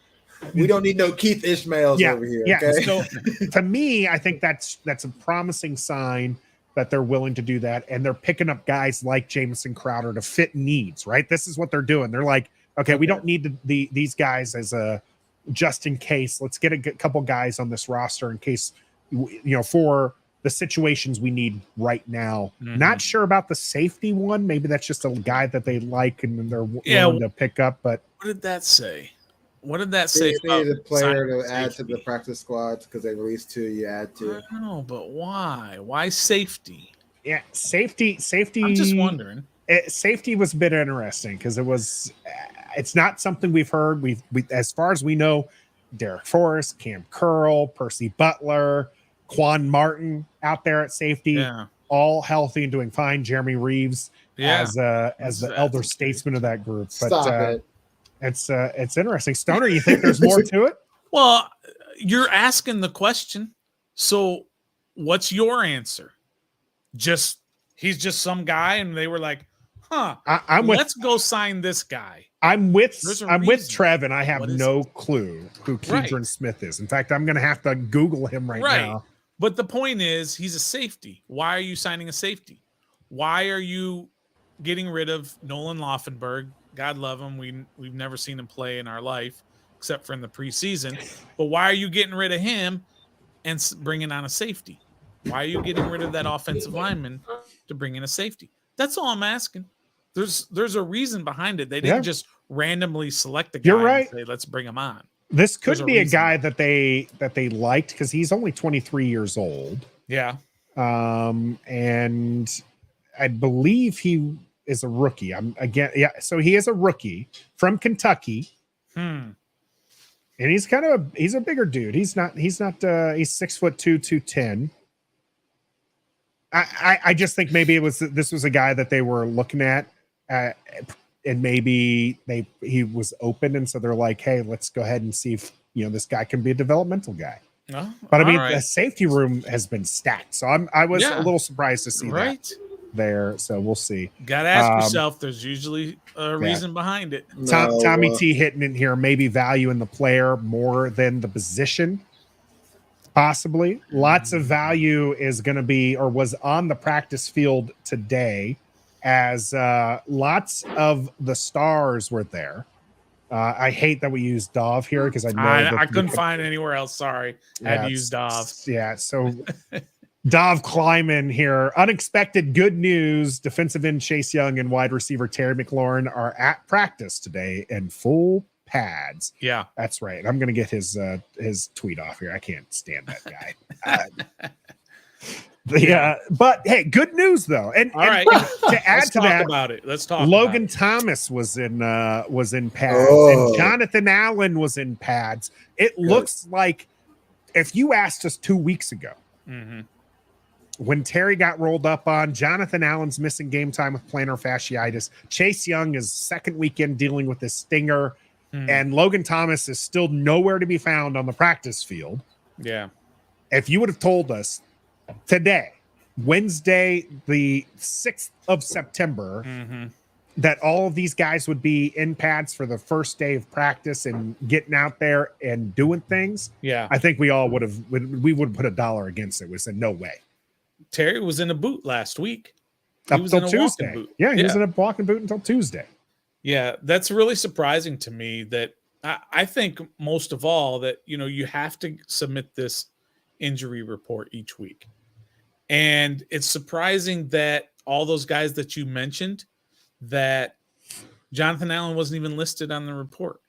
C: We don't need no Keith Ishmaels over here.
A: Yeah.
C: Okay.
A: So to me, I think that's a promising sign that they're willing to do that, and they're picking up guys like Jamison Crowder to fit needs. Right. This is what they're doing. They're like, okay, we don't need these guys as a just in case. Let's get a couple guys on this roster in case, for the situations we need right now. Not sure about the safety one. Maybe that's just a guy that they like and they're willing to pick up. But
B: what did that say? What did that say?
C: They need a player to add to the practice squad because they released 2. You add 2.
B: I don't know, but why? Why safety?
A: Yeah, safety.
B: I'm just wondering.
A: Safety was a bit interesting because it's not something we've heard. We as far as we know, Derek Forrest, Cam Curl, Percy Butler, Quan Martin out there at safety, all healthy and doing fine. Jeremy Reeves as the elder statesman of that group. But
C: Stop it.
A: It's interesting. Stoner, you think there's more to it?
B: Well, you're asking the question. So what's your answer? He's just some guy, and they were like, let's go sign this guy.
A: I'm with Trev, and I have no clue who Keidron Smith is. In fact, I'm going to have to Google him right now.
B: But the point is, he's a safety. Why are you signing a safety? Why are you getting rid of Nolan Laufenberg? God love him. We've never seen him play in our life, except for in the preseason. But why are you getting rid of him and bringing on a safety? Why are you getting rid of that offensive lineman to bring in a safety? That's all I'm asking. There's a reason behind it. They didn't just randomly select a guy and say, let's bring him on.
A: This could be a guy that they liked because he's only 23 years old.
B: Yeah.
A: And I believe he is a rookie. So he is a rookie from Kentucky. And he's he's a bigger dude. He's 6'2", 210. I just think maybe this was a guy that they were looking at, and maybe he was open, and so they're like, hey, let's go ahead and see if this guy can be a developmental guy.
B: Oh,
A: but I mean, the safety room has been stacked, so I was a little surprised to see that there. So we'll see.
B: Gotta ask yourself. There's usually a reason behind it.
A: Tommy T hitting in here, maybe value in the player more than the position. Possibly. Lots of value is going to be or was on the practice field today as lots of the stars were there. I hate that we use Dov here because I
B: couldn't find anywhere else. Sorry. Had to use Dov.
A: Yeah. So Dov Kleiman here. Unexpected good news. Defensive end Chase Young and wide receiver Terry McLaurin are at practice today in full pads.
B: Yeah,
A: that's right. I'm gonna get his tweet off here. I can't stand that guy. But hey, good news though. And to add to that,
B: about it. Let's talk.
A: Logan Thomas was in pads, and Jonathan Allen was in pads. It looks like if you asked us 2 weeks ago, when Terry got rolled up on, Jonathan Allen's missing game time with plantar fasciitis. Chase Young is second weekend dealing with this stinger. And Logan Thomas is still nowhere to be found on the practice field.
B: Yeah.
A: If you would have told us today, Wednesday, the 6th of September, that all of these guys would be in pads for the first day of practice and getting out there and doing things, I think we all would have put $1 against it. We said, no way.
B: Terry was in a boot last week.
A: Up until Tuesday. Yeah, he was in a walking boot until Tuesday.
B: Yeah, that's really surprising to me that I think most of all that, you have to submit this injury report each week. And it's surprising that all those guys that you mentioned, that Jonathan Allen wasn't even listed on the report.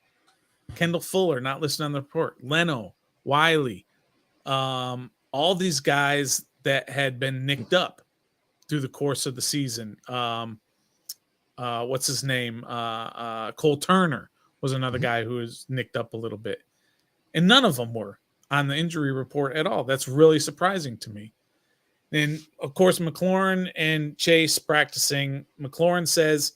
B: Kendall Fuller, not listed on the report. Leno, Wiley, all these guys that had been nicked up through the course of the season. What's his name? Cole Turner was another guy who was nicked up a little bit. And none of them were on the injury report at all. That's really surprising to me. And, of course, McLaurin and Chase practicing. McLaurin says,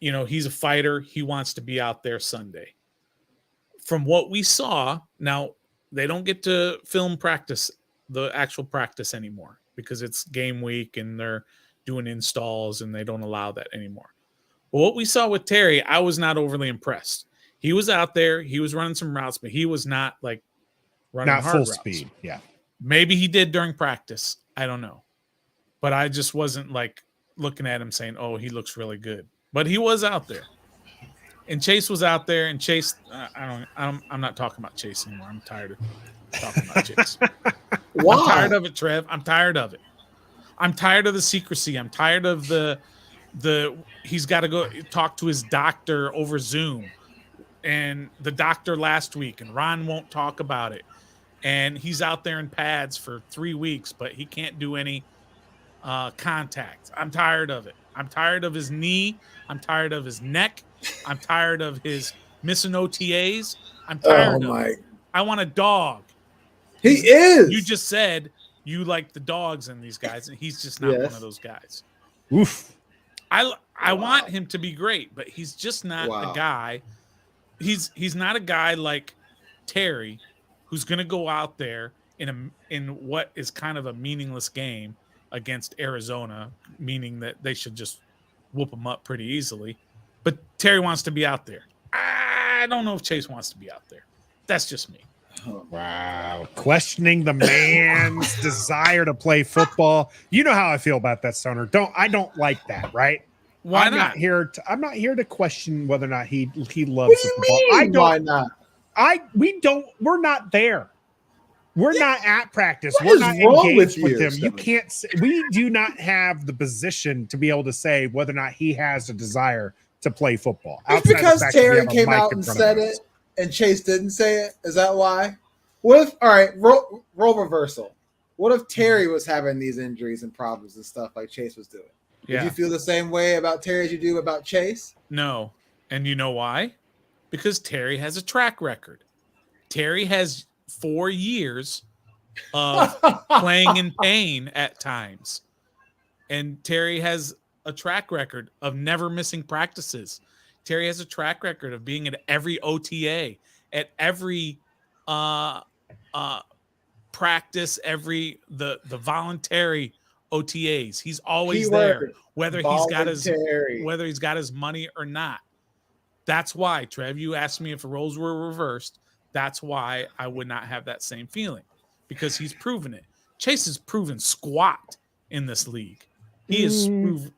B: he's a fighter. He wants to be out there Sunday. From what we saw, now, they don't get to film practice, the actual practice anymore because it's game week and they're doing installs and they don't allow that anymore. But what we saw with Terry, I was not overly impressed. He was out there. He was running some routes, but he was not like running
A: Not
B: hard
A: full
B: routes.
A: speed. Yeah.
B: Maybe he did during practice. I don't know. But I just wasn't like looking at him saying, "Oh, he looks really good." But he was out there. And Chase was out there, and Chase, I'm not talking about Chase anymore. I'm tired of talking about Chase.
C: Why?
B: I'm tired of it, Trev. I'm tired of it. I'm tired of the secrecy. I'm tired of the he's got to go talk to his doctor over Zoom, and the doctor last week, and Ron won't talk about it. And he's out there in pads for 3 weeks, but he can't do any contact. I'm tired of it. I'm tired of his knee. I'm tired of his neck. I'm tired of his missing OTAs. I'm tired of it. I want a dog.
C: He is.
B: You just said you like the dogs in these guys, and he's just not one of those guys.
A: Oof.
B: I want him to be great, but he's just not a guy. He's not a guy like Terry, who's going to go out there in what is kind of a meaningless game against Arizona, meaning that they should just whoop them up pretty easily. But Terry wants to be out there. I don't know if Chase wants to be out there. That's just me.
A: Wow. Questioning the man's desire to play football. You know how I feel about that, Stoner. I don't like that, right?
B: Why
A: I'm
B: not?
A: I'm not here to question whether or not he loves
C: What do you
A: football.
C: mean? Why not?
A: We're not there. We're not at practice.
C: What
A: We're
C: is
A: not
C: wrong
A: engaged
C: with
A: with
C: you,
A: him. You can't say, we do not have the position to be able to say whether or not he has a desire to play football.
C: Just because Terry came out and said it and Chase didn't say it, is that why? What if, all right, role reversal. What if Terry was having these injuries and problems and stuff like Chase was doing?
B: Yeah.
C: Did you feel the same way about Terry as you do about Chase?
B: No. And you know why? Because Terry has a track record. Terry has 4 years of playing in pain at times. And Terry has a track record of never missing practices. Terry has a track record of being at every OTA, at every practice, every the voluntary OTAs. He's always there, whether he's got his money or not. That's why, Trev, you asked me if the roles were reversed. That's why I would not have that same feeling, because he's proven it. Chase has proven squat in this league. He is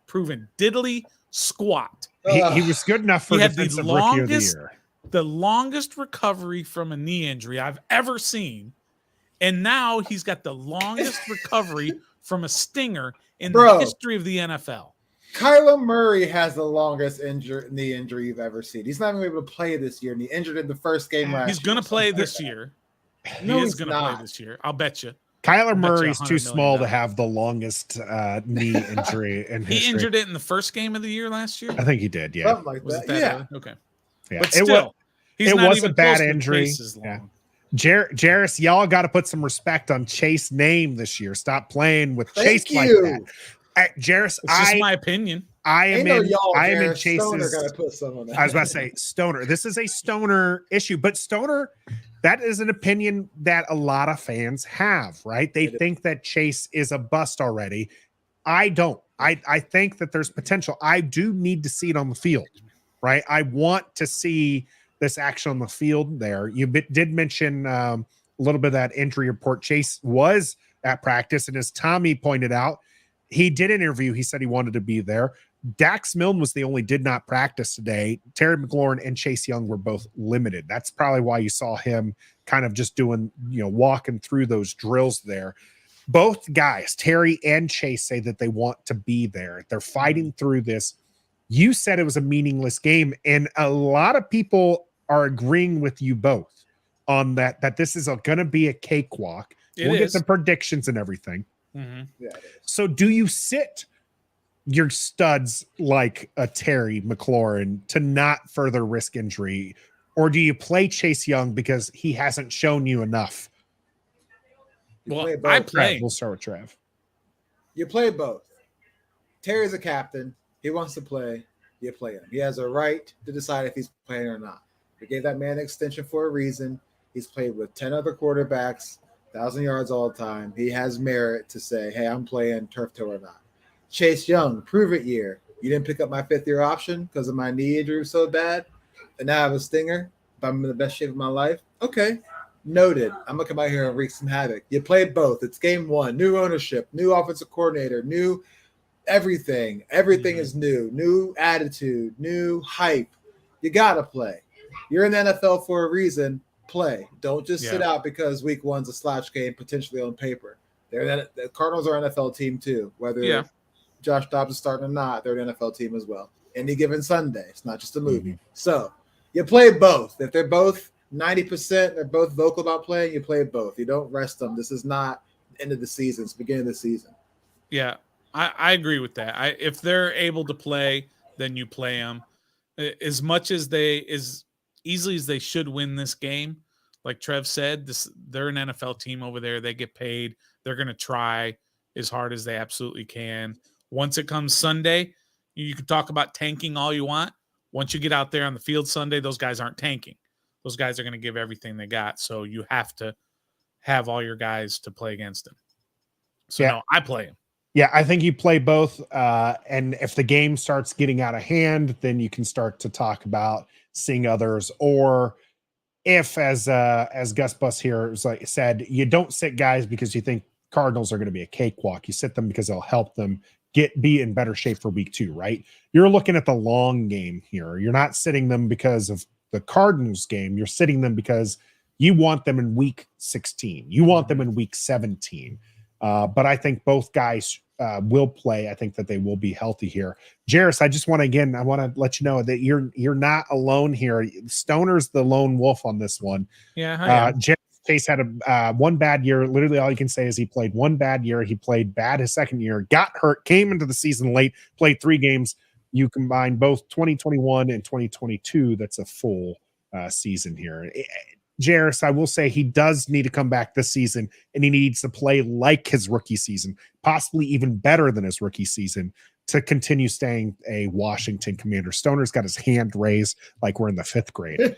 B: proven diddly squat.
A: He was good enough for defensive rookie of the year.
B: The longest recovery from a knee injury I've ever seen. And now he's got the longest recovery from a stinger in the history of the NFL.
C: Kyler Murray has the longest knee injury you've ever seen. He's not even able to play this year, and he injured in the first game last year.
B: He's going to play this year.
C: No,
B: he is going to play this year. I'll bet you.
A: Kyler Murray's too small to have the longest knee injury in history.
B: He injured it in the first game of the year last year?
A: I think he did, yeah.
C: Something like that.
B: Okay.
A: Yeah.
B: But still,
A: it was a bad injury.
B: Yeah.
A: Jarris, y'all got to put some respect on Chase's name this year. Stop playing with Chase like that. Jarris,
B: it's just my opinion.
A: I am in Chase's.
C: Stoner gotta put some on that.
A: I was about to say Stoner. This is a Stoner issue, but Stoner, that is an opinion that a lot of fans have, right? They think that Chase is a bust already. I don't. I think that there's potential. I do need to see it on the field, right? I want to see this action on the field there. You did mention a little bit of that injury report. Chase was at practice, and as Tommy pointed out, he did interview. He said he wanted to be there. Dax Milne was the only did not practice today. Terry McLaurin and Chase Young were both limited. That's probably why you saw him kind of just doing, walking through those drills there. Both guys, Terry and Chase, say that they want to be there. They're fighting through this. You said it was a meaningless game, and a lot of people are agreeing with you both on that this is going to be a cakewalk. We'll get the predictions and everything.
B: Mm-hmm.
C: Yeah.
A: So do you sit your studs like a Terry McLaurin to not further risk injury, or do you play Chase Young because he hasn't shown you enough?
B: Well, I play.
A: We'll start with Trev.
C: You play both. Terry's a captain. He wants to play. You play him. He has a right to decide if he's playing or not. We gave that man an extension for a reason. He's played with 10 other quarterbacks, 1,000 yards all the time. He has merit to say, hey, I'm playing turf toe or not. Chase Young, prove it year. You didn't pick up my 5th-year option because of my knee injury was so bad, and now I have a stinger. if I'm in the best shape of my life, okay, noted. I'm gonna come out here and wreak some havoc. You played both. It's game one. New ownership, new offensive coordinator, new everything. Everything is new attitude, new hype. You gotta play. You're in the NFL for a reason. Play. Don't just sit out because week one's a slouch game potentially on paper. The Cardinals are an NFL team too. Whether Josh Dobbs is starting or not, they're an NFL team as well. Any given Sunday, it's not just a movie. So you play both. If they're both 90%, they're both vocal about playing, you play both. You don't rest them. This is not end of the season. It's beginning of the season.
B: Yeah, I agree with that. If they're able to play, then you play them. As easily as they should win this game, like Trev said, they're an NFL team over there. They get paid. They're going to try as hard as they absolutely can. Once it comes Sunday, you can talk about tanking all you want. Once you get out there on the field Sunday, those guys aren't tanking. Those guys are going to give everything they got. So you have to have all your guys to play against them. So no, I play them.
A: Yeah, I think you play both. And if the game starts getting out of hand, then you can start to talk about seeing others. Or if, as Gus Bus here said, you don't sit guys because you think Cardinals are going to be a cakewalk. You sit them because they'll help them be in better shape for week 2, right? You're looking at the long game here. You're not sitting them because of the Cardinals game. You're sitting them because you want them in week 16. You want them in week 17. But I think both guys will play. I think that they will be healthy here. Jairus, I want to let you know that you're not alone here. Stoner's the lone wolf on this one.
B: Yeah.
A: Jairus Chase had a one bad year. Literally all you can say is he played one bad year. He played bad his second year, got hurt, came into the season late, played 3 games. You combine both 2021 and 2022. That's a full season here. Jairus, I will say he does need to come back this season, and he needs to play like his rookie season, possibly even better than his rookie season, to continue staying a Washington Commander. Stoner's got his hand raised like we're in the 5th grade.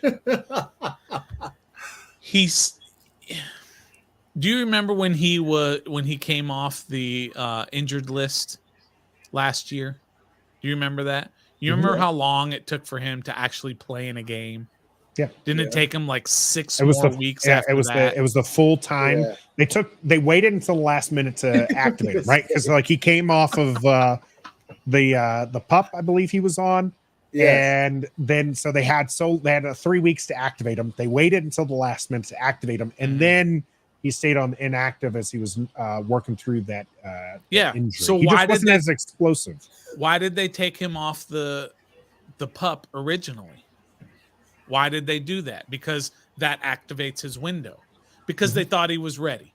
B: Do you remember when he came off the injured list last year? Do you remember that? You remember how long it took for him to actually play in a game?
A: Yeah.
B: Didn't it take him like 6 more weeks after that?
A: It was the full time. Yeah. They waited until the last minute to activate him, right? Because like he came off of the pup, I believe he was on. Yes. And then so they had 3 weeks to activate him. They waited until the last minute to activate him, and then he stayed on inactive as he was working through that injury.
B: So
A: he just wasn't as explosive.
B: Why did they take him off the pup originally? Why did they do that? Because that activates his window. Because they thought he was ready.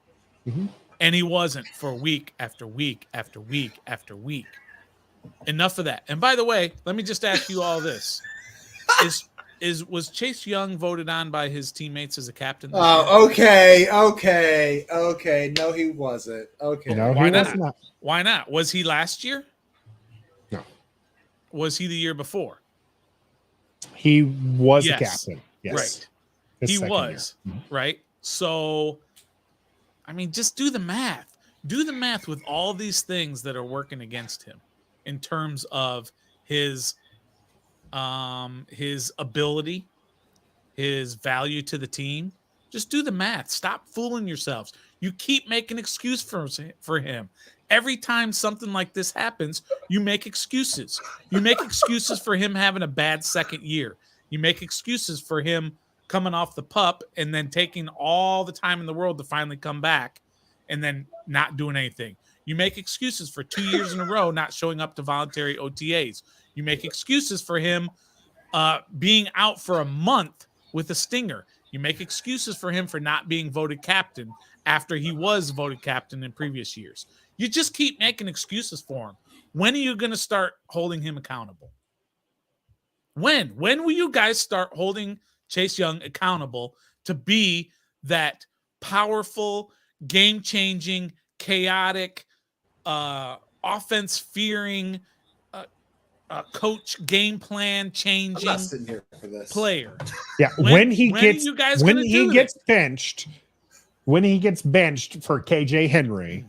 B: And he wasn't for week after week after week after week. Enough of that. And by the way, let me just ask you all this. Was Chase Young voted on by his teammates as a captain?
C: Oh, okay. No, he wasn't. Okay.
A: No,
B: Why not? Why not? Was he last year?
A: No.
B: Was he the year before?
A: He was a captain. Yes.
B: Right. He was. Right. So, I mean, just do the math. Do the math with all these things that are working against him in terms of his ability, his value to the team. Just do the math. Stop fooling yourselves. You keep making excuse for him. Every time something like this happens, you make excuses. You make excuses for him having a bad second year. You make excuses for him coming off the pup and then taking all the time in the world to finally come back and then not doing anything. You make excuses for 2 years in a row not showing up to voluntary OTAs. You make excuses for him being out for a month with a stinger. You make excuses for him for not being voted captain after he was voted captain in previous years. You just keep making excuses for him. When are you going to start holding him accountable? When will you guys start holding Chase Young accountable to be that powerful, game-changing, chaotic, offense-fearing, coach game plan changing player?
A: Yeah, when he gets benched for KJ Henry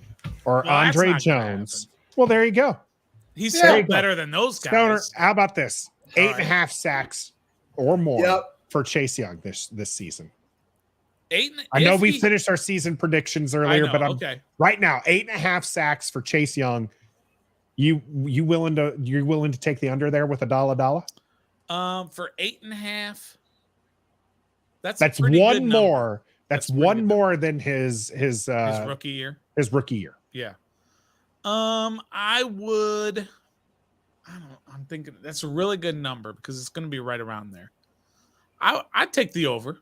A: or Andre Jones, well, there you go.
B: He's still better than those guys.
A: Stoner, how about this? 8.5 sacks or more for Chase Young this season?
B: 8.
A: I know we finished our season predictions earlier, but I'm
B: okay.
A: Right now 8.5 sacks for Chase Young. You willing to take the under there with a Dolla Dolla?
B: For 8.5. That's
A: one more. That's one more
B: number
A: than his
B: rookie year.
A: His rookie year.
B: Yeah. I would. I'm thinking that's a really good number because it's going to be right around there. I'd take the over.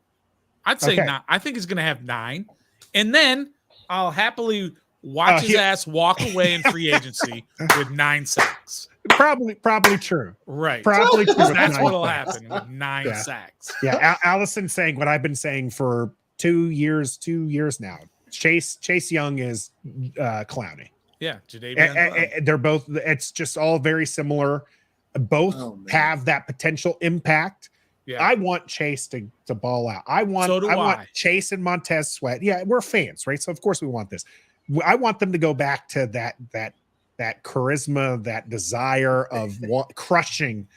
B: I'd say not. I think he's going to have 9, and then I'll happily watch his ass walk away in free agency with 9 sacks.
A: Probably true.
B: Right.
A: Probably true.
B: That's what'll happen with 9 sacks.
A: Yeah. Allison saying what I've been saying for 2 years now. Chase Young is clowny.
B: Yeah.
A: They're both. It's just all very similar. Both have that potential impact. Yeah. I want Chase to ball out. I want Chase and Montez Sweat. Yeah, we're fans, right? So of course we want this. I want them to go back to that charisma, that desire of crushing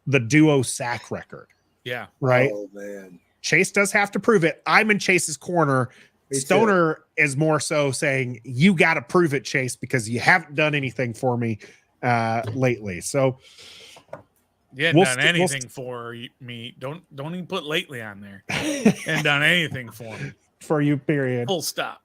A: the duo sack record.
B: Yeah.
A: Right.
C: Oh man.
A: Chase does have to prove it. I'm in Chase's corner. Stoner is more so saying, you got to prove it, Chase, because you haven't done anything for me lately. So
B: you hadn't done anything for me. Don't even put lately on there. And done anything for me.
A: For you, period.
B: Full stop.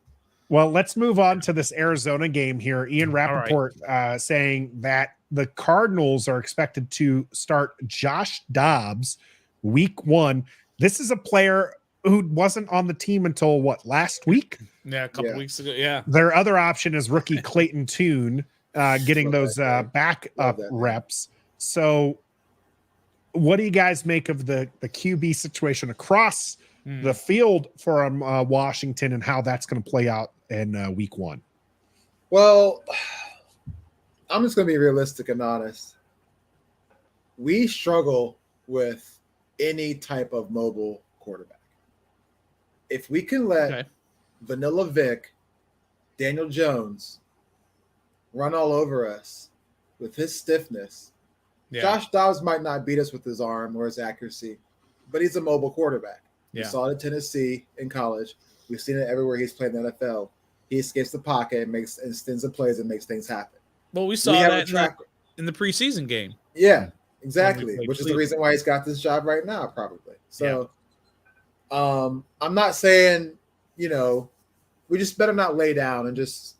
A: Well, let's move on to this Arizona game here. Ian Rappaport saying that the Cardinals are expected to start Josh Dobbs week 1. This is a player who wasn't on the team until last week?
B: Yeah, a couple weeks ago. Yeah.
A: Their other option is rookie Clayton Tune getting those backup reps. So what do you guys make of the QB situation across the field for Washington and how that's going to play out in week 1?
C: Well, I'm just going to be realistic and honest. We struggle with any type of mobile quarterback. If we can let Vanilla Vic, Daniel Jones run all over us with his stiffness, Josh Dobbs might not beat us with his arm or his accuracy, but he's a mobile quarterback. We saw it at Tennessee in college. We've seen it everywhere he's played in the NFL. He escapes the pocket and stins the plays and makes things happen.
B: Well, we saw that in the preseason game.
C: Yeah, exactly. Which is the reason why he's got this job right now, probably. So I'm not saying, we just better not lay down and just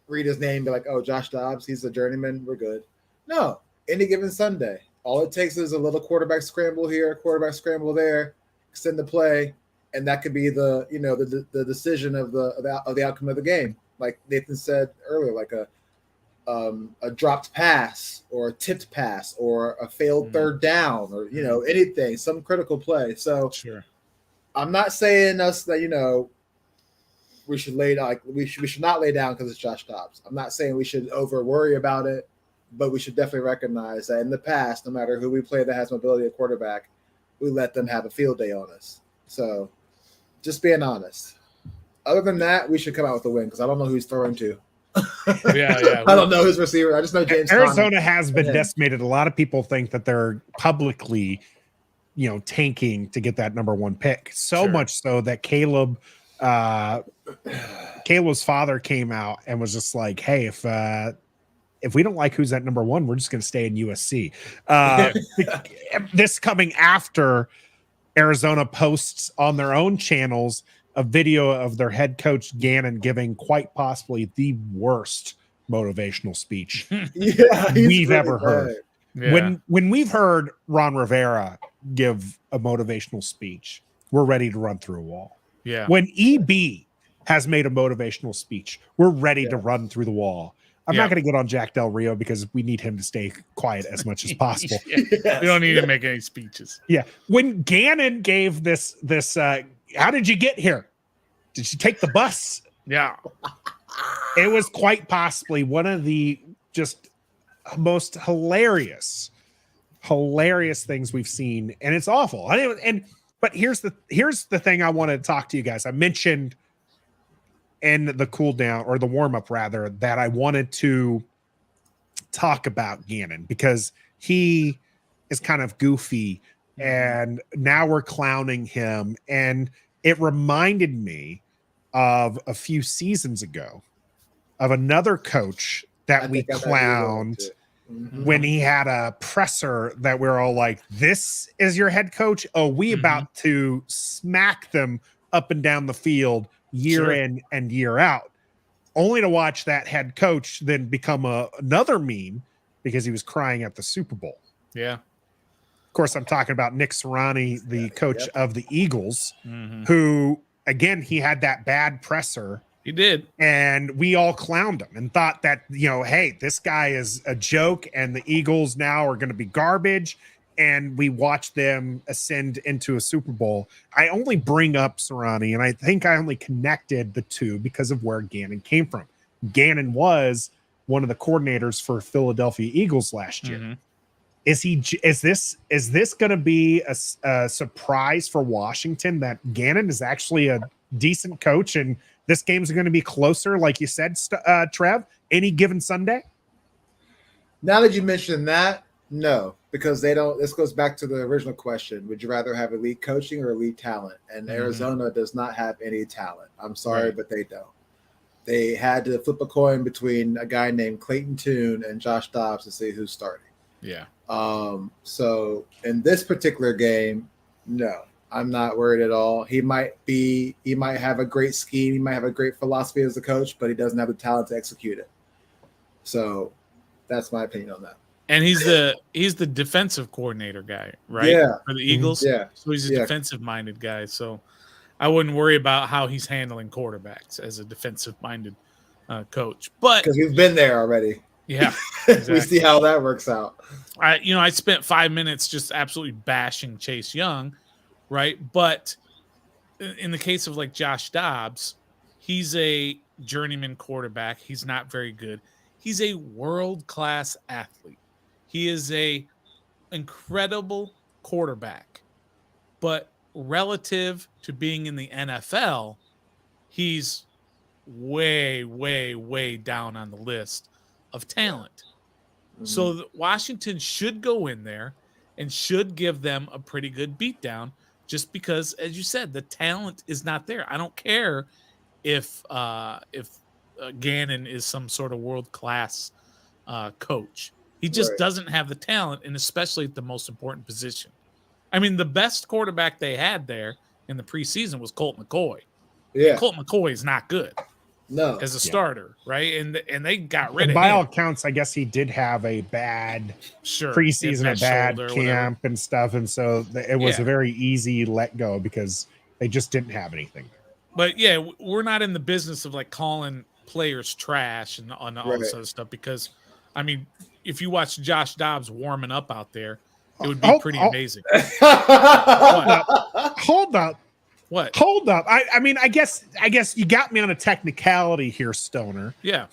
C: read his name and be like, oh, Josh Dobbs, he's a journeyman. We're good. No, any given Sunday, all it takes is a little quarterback scramble here, quarterback scramble there, extend the play, and that could be the decision of the outcome of the game. Like Nathan said earlier, like a dropped pass or a tipped pass or a failed third down or anything, some critical play. So I'm not saying that we should lay down. Like we should not lay down because it's Josh Dobbs. I'm not saying we should over worry about it, but we should definitely recognize that in the past, no matter who we play that has mobility at quarterback, we let them have a field day on us. So just being honest. Other than that, we should come out with a win because I don't know who he's throwing to.
B: I
C: don't know his receiver. I just know James
A: Arizona has been decimated. A lot of people think that they're publicly, tanking to get that number 1 pick. So much so that Caleb's father came out and was just like, hey, if we don't like who's at number 1, we're just going to stay in USC. This coming after Arizona posts on their own channels a video of their head coach Gannon giving quite possibly the worst motivational speech we've ever heard. Yeah. When we've heard Ron Rivera give a motivational speech, we're ready to run through a wall.
B: Yeah.
A: When EB has made a motivational speech, we're ready to run through the wall. I'm not going to get on Jack Del Rio because we need him to stay quiet as much as possible.
B: We don't need to make any speeches.
A: Yeah. When Gannon gave this, how did you get here? Did you take the bus?
B: Yeah.
A: It was quite possibly one of the just most hilarious things we've seen. And it's awful. But here's the thing I want to talk to you guys. I mentioned in the cool down or the warm up rather that I wanted to talk about Gannon because he is kind of goofy and now we're clowning him. And it reminded me of a few seasons ago of another coach that we clowned when he had a presser that we're all like, this is your head coach? Oh, we about to smack them up and down the field year in and year out, only to watch that head coach then become another meme because he was crying at the Super Bowl.
B: Yeah.
A: Of course, I'm talking about Nick Sirianni, the coach of the Eagles, who, again, he had that bad presser.
B: He did.
A: And we all clowned him and thought that, hey, this guy is a joke and the Eagles now are going to be garbage. And we watched them ascend into a Super Bowl. I only bring up Sirianni, and I think I only connected the two because of where Gannon came from. Gannon was one of the coordinators for Philadelphia Eagles last year. Is this going to be a surprise for Washington that Gannon is actually a decent coach and this game's going to be closer, like you said, Trev, any given Sunday?
C: Now that you mentioned that, no, because they don't. This goes back to the original question. Would you rather have elite coaching or elite talent? And Arizona does not have any talent. I'm sorry, but they don't. They had to flip a coin between a guy named Clayton Tune and Josh Dobbs to see who's starting.
B: Yeah.
C: So in this particular game, no. I'm not worried at all. He might have a great scheme. He might have a great philosophy as a coach, but he doesn't have the talent to execute it. So that's my opinion on that.
B: And he's the defensive coordinator guy, right?
C: Yeah.
B: For the Eagles.
C: Yeah.
B: So he's a defensive minded guy. So I wouldn't worry about how he's handling quarterbacks as a defensive minded coach. But
C: because we've been there already.
B: Yeah. Exactly.
C: We see how that works out.
B: I spent 5 minutes just absolutely bashing Chase Young. Right. But in the case of like Josh Dobbs, he's a journeyman quarterback. He's not very good. He's a world-class athlete. He is a incredible quarterback. But relative to being in the NFL, he's way, way, way down on the list of talent. So Washington should go in there and should give them a pretty good beatdown. Just because, as you said, the talent is not there. I don't care if Gannon is some sort of world-class coach. He just doesn't have the talent, and especially at the most important position. I mean, the best quarterback they had there in the preseason was Colt McCoy.
C: Yeah,
B: Colt McCoy is not good.
C: No,
B: as a starter, right? And they got rid of him.
A: By all accounts, I guess he did have a bad preseason, a bad camp and stuff, and so it was a very easy let go because they just didn't have anything there.
B: But yeah, we're not in the business of like calling players trash and all this other stuff because, I mean, if you watch Josh Dobbs warming up out there, it would be pretty amazing.
A: Hold up.
B: What?
A: Hold up. I mean, I guess you got me on a technicality here, Stoner.
B: Yeah.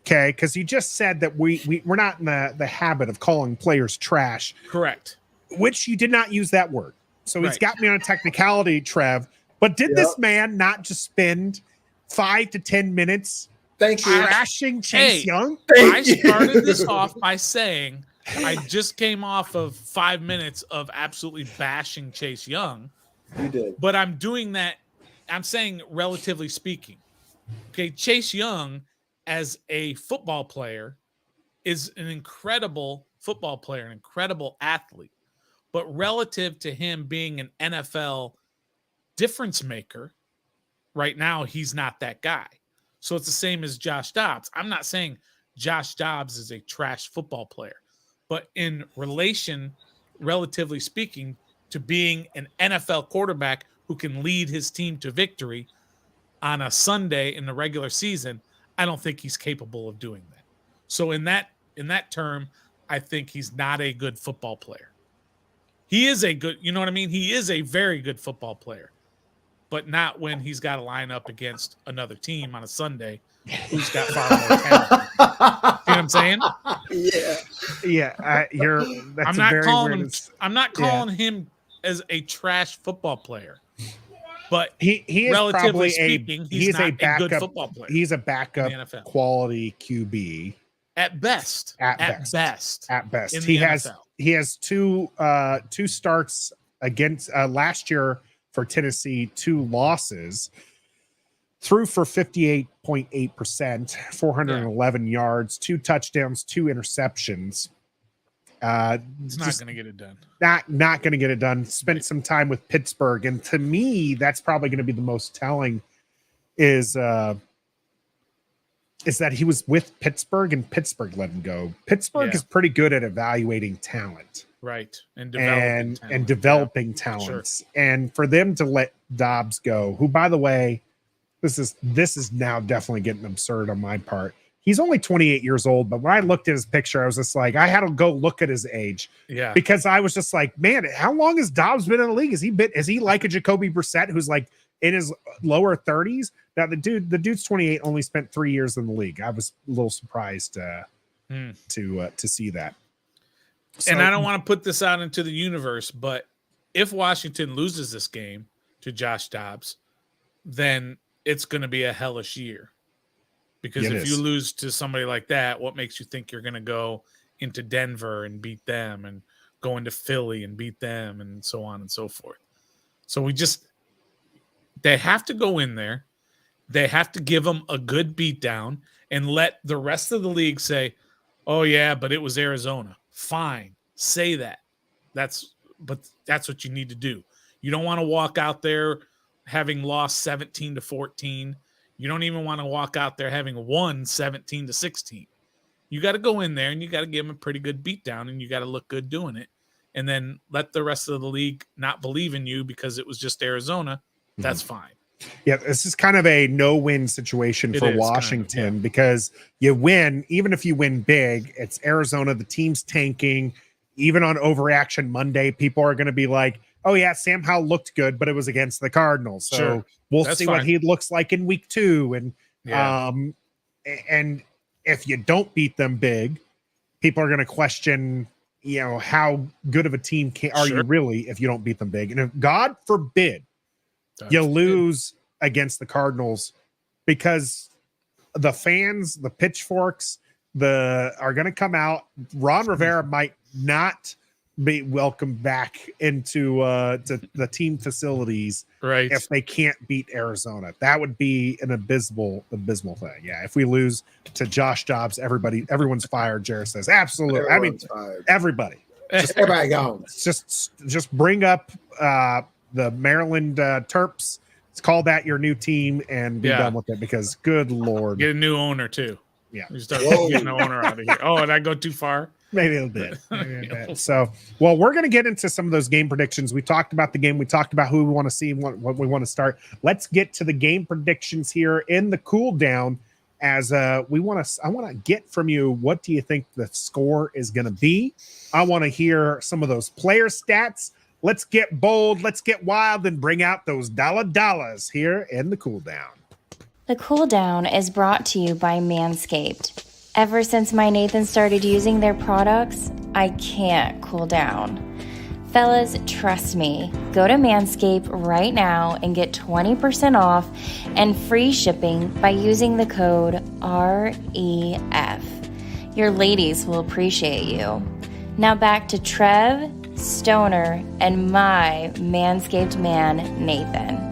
A: Okay, because you just said that we're not in the habit of calling players trash.
B: Correct.
A: Which you did not use that word. So he's got me on a technicality, Trev. But did this man not just spend 5 to 10 minutes trashing Chase Young?
B: I started this off by saying I just came off of 5 minutes of absolutely bashing Chase Young.
C: You did.
B: But I'm doing that. I'm saying relatively speaking. Okay, Chase Young as a football player is an incredible football player, an incredible athlete. But relative to him being an NFL difference maker, right now he's not that guy. So it's the same as Josh Dobbs. I'm not saying Josh Dobbs is a trash football player, but in relation, relatively speaking, to being an NFL quarterback who can lead his team to victory on a Sunday in the regular season, I don't think he's capable of doing that. So in that term, I think he's not a good football player. He is a good, you know what I mean? He is a very good football player, but not when he's got to line up against another team on a Sunday who's got far more talent. You know what I'm saying?
A: Yeah.
B: I'm not calling him as a trash football player, but
A: he is
B: relatively
A: probably
B: speaking, he's not a good football player.
A: He's a backup quality QB
B: at best.
A: At best. He has two starts against last year for Tennessee, 2 losses. Threw for 58.8%, 411 yards, 2 touchdowns, 2 interceptions.
B: It's not going to get it done.
A: Not going to get it done. Spent some time with Pittsburgh, and to me, that's probably going to be the most telling. Is that he was with Pittsburgh and Pittsburgh let him go. Pittsburgh is pretty good at evaluating talent,
B: right, and
A: developing talents,
B: Sure.
A: and for them to let Dobbs go, who, by the way, this is now definitely getting absurd on my part. He's only 28 years old, but when I looked at his picture, I was just like, I had to go look at his age, because I was just like, man, how long has Dobbs been in the league? Is he like a Jacoby Brissett who's like in his lower 30s? Now the dude's 28, only spent 3 years in the league. I was a little surprised to see that. So,
B: and I don't want to put this out into the universe, but if Washington loses this game to Josh Dobbs, then it's going to be a hellish year, because if you lose to somebody like that, what makes you think you're going to go into Denver and beat them, and go into Philly and beat them, and so on and so forth? So they have to go in there. They have to give them a good beatdown and let the rest of the league say, oh yeah, but it was Arizona. Fine. Say that. That's what you need to do. You don't want to walk out there having lost 17-14. You don't even want to walk out there having won 17-16. You got to go in there and you got to give them a pretty good beatdown, and you got to look good doing it. And then let the rest of the league not believe in you because it was just Arizona. That's fine.
A: Yeah, this is kind of a no-win situation for Washington, because you win, even if you win big, it's Arizona, the team's tanking. Even on Overreaction Monday, people are going to be like, oh yeah, Sam Howell looked good, but it was against the Cardinals. So we'll see what he looks like in week 2. And and if you don't beat them big, people are going to question, how good of a team are you really if you don't beat them big. And if God forbid you lose against the Cardinals, because the fans, the pitchforks, are going to come out. Ron Rivera might not be welcomed back into to the team facilities,
B: right,
A: if they can't beat Arizona. That would be an abysmal thing. Yeah, if we lose to Josh Dobbs, everyone's fired. Jared says absolutely. Everybody.
C: Everybody gone.
A: Just bring up the Maryland Terps. Call that your new team and be done with it, because good Lord.
B: Get a new owner too.
A: Yeah.
B: You start getting the owner out of here. Oh, did I go too far?
A: Maybe a bit. So, well, we're going to get into some of those game predictions. We talked about the game. We talked about who we want to see and what we want to start. Let's get to the game predictions here in the cool down, as I want to get from you, what do you think the score is going to be? I want to hear some of those player stats. Let's get bold, let's get wild, and bring out those Dolla Dollas here in the cool down.
D: The cool down is brought to you by Manscaped. Ever since my Nathan started using their products, I can't cool down. Fellas, trust me. Go to Manscaped right now and get 20% off and free shipping by using the code REF. Your ladies will appreciate you. Now back to Trev, Stoner, and my Manscaped man, Nathan.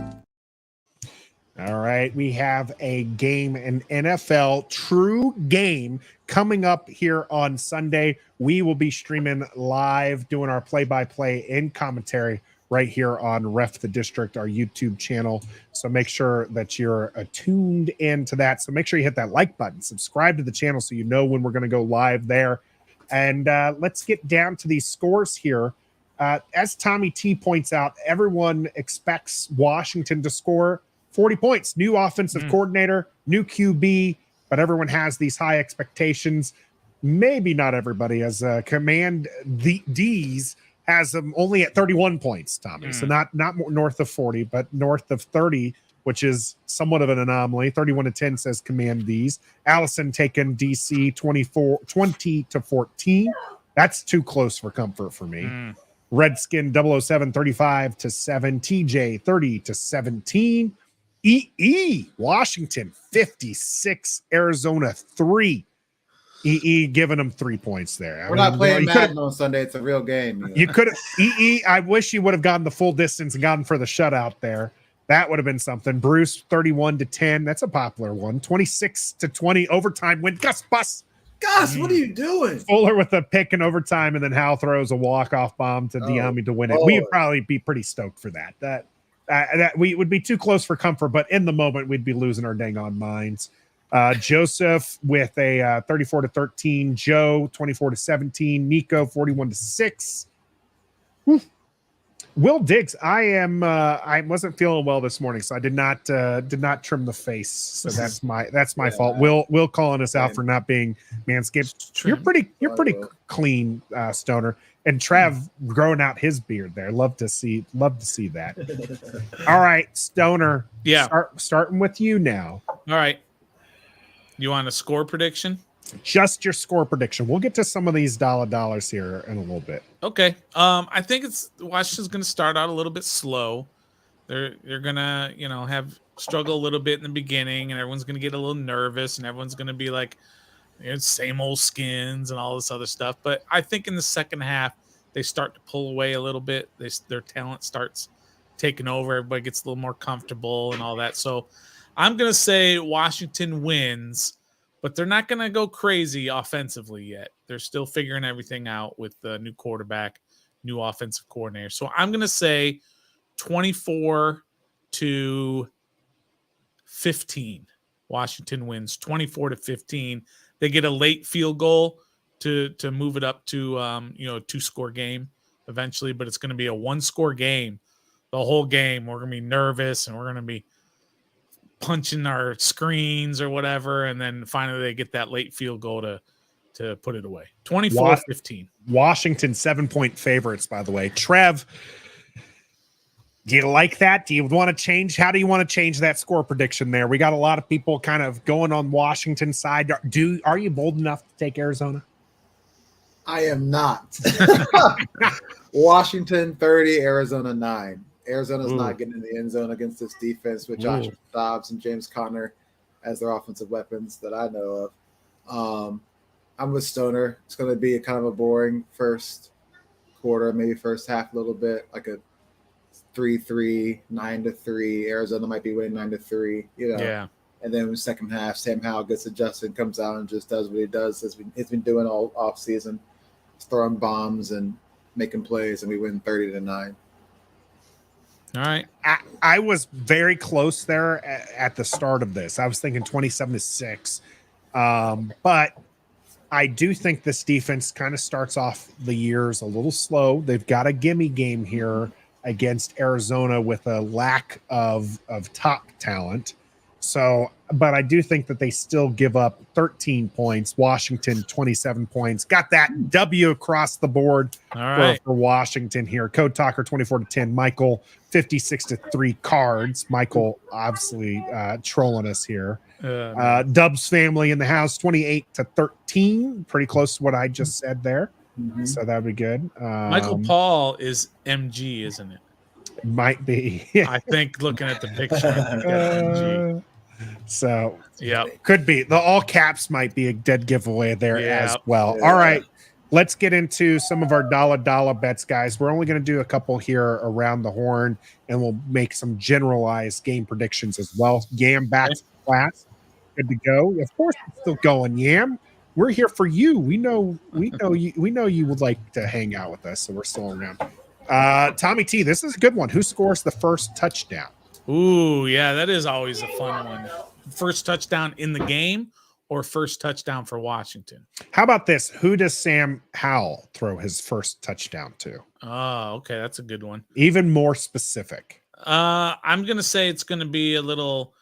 A: All right, we have a game, an NFL true game coming up here on Sunday. We will be streaming live, doing our play-by-play and commentary right here on Ref the District, our YouTube channel. So make sure that you're tuned into that. So make sure you hit that like button, subscribe to the channel so you know when we're going to go live there. And let's get down to these scores here. As Tommy T points out, everyone expects Washington to score 40 points. New offensive coordinator, new QB, but everyone has these high expectations. Maybe not everybody, as Command D's has them only at 31 points, Tommy. So not more north of 40, but north of 30, which is somewhat of an anomaly. 31-10 says Command D's. Allison taking DC 20-14. That's too close for comfort for me. Redskin 007 35-7. TJ 30-17. EE Washington 56, Arizona 3. EE giving them 3 points there.
C: We're not playing Madden on Sunday. It's a real game.
A: You could have EE. I wish you would have gone the full distance and gone for the shutout there. That would have been something. Bruce 31-10. That's a popular one. 26-20 overtime win. Gus Bus.
C: Gus, what are you doing?
A: Fuller with a pick in overtime, and then Howell throws a walk-off bomb to Diami to win it. We would probably be pretty stoked for that. That we would be too close for comfort, but in the moment we'd be losing our dang on minds. Joseph with a 34-13, Joe 24-17, Nico 41-6. Will Diggs, I wasn't feeling well this morning, so I did not trim the face. So that's my fault. Will calling us out for not being manscaped. You're pretty clean, Stoner. And Trav growing out his beard there. Love to see that. All right, Stoner.
B: Yeah.
A: Starting with you now.
B: All right. You want a score prediction?
A: Just your score prediction. We'll get to some of these dollars here in a little bit.
B: Okay. I think Washington's going to start out a little bit slow. They're going to, have struggle a little bit in the beginning, and everyone's going to get a little nervous, and everyone's going to be like, same old skins and all this other stuff. But I think in the second half, they start to pull away a little bit. Their talent starts taking over. Everybody gets a little more comfortable and all that. So I'm going to say Washington wins, but they're not going to go crazy offensively yet. They're still figuring everything out with the new quarterback, new offensive coordinator. So I'm going to say 24-15. Washington wins 24-15. They get a late field goal to move it up to a 2-score game eventually, but it's going to be a 1-score game. The whole game, we're going to be nervous and we're going to be punching our screens or whatever, and then finally they get that late field goal to put it away. 24-15.
A: Washington 7-point favorites, by the way. Trev, do you like that? Do you want to change? How do you want to change that score prediction there? We got a lot of people kind of going on Washington's side. Are you bold enough to take Arizona?
C: I am not. Washington 30, Arizona 9. Arizona's not getting in the end zone against this defense with Josh Dobbs and James Conner as their offensive weapons that I know of. I'm with Stoner. It's going to be kind of a boring first quarter, maybe first half a little bit, like a 3-3, 9-3. Arizona might be winning 9-3,
B: Yeah.
C: And then in the second half, Sam Howell gets adjusted, comes out and just does what he does. He's been doing all off season, throwing bombs and making plays, and we win 30-9.
B: All right.
A: I was very close there at the start of this. I was thinking 27-6. But I do think this defense kind of starts off the years a little slow. They've got a gimme game here against Arizona with a lack of top talent. So, but I do think that they still give up 13 points. Washington, 27 points. Got that W across the board for Washington here. Code Talker, 24-10. Michael, 56-3 cards. Michael, obviously trolling us here. Dubs family in the house, 28-13. Pretty close to what I just said there. Mm-hmm. So that'd be good.
B: Michael Paul is MG, isn't it?
A: Might be.
B: I think looking at the picture, I think that's MG.
A: So
B: yeah,
A: could be. The all caps might be a dead giveaway there as well. All right, let's get into some of our Dolla bets, guys. We're only going to do a couple here around the horn, and we'll make some generalized game predictions as well. Yam back to class, good to go. Of course, it's still going. Yam, we're here for you. We know you would like to hang out with us, so we're still around. Tommy T, this is a good one. Who scores the first touchdown?
B: Ooh, yeah, that is always a fun one. First touchdown in the game or first touchdown for Washington?
A: How about this? Who does Sam Howell throw his first touchdown to?
B: Oh, okay, that's a good one.
A: Even more specific.
B: I'm going to say it's going to be a little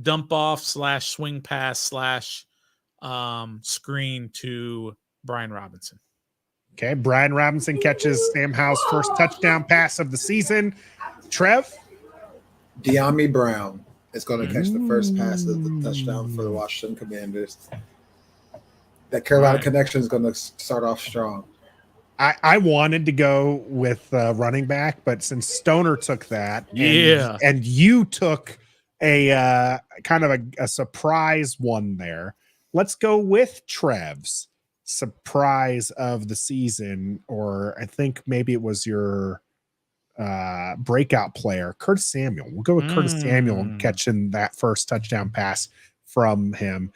B: dump off / swing pass / screen to Brian Robinson.
A: Okay, Brian Robinson catches Sam Howell's first touchdown pass of the season. Trev?
C: De'Ami Brown is going to catch the first pass of the touchdown for the Washington Commanders. That Carolina connection is going to start off strong.
A: I wanted to go with running back, but since Stoner took that, and you took a kind of a surprise one there, let's go with Trev's surprise of the season, or I think maybe it was your breakout player, Curtis Samuel. We'll go with Curtis Samuel catching that first touchdown pass from him.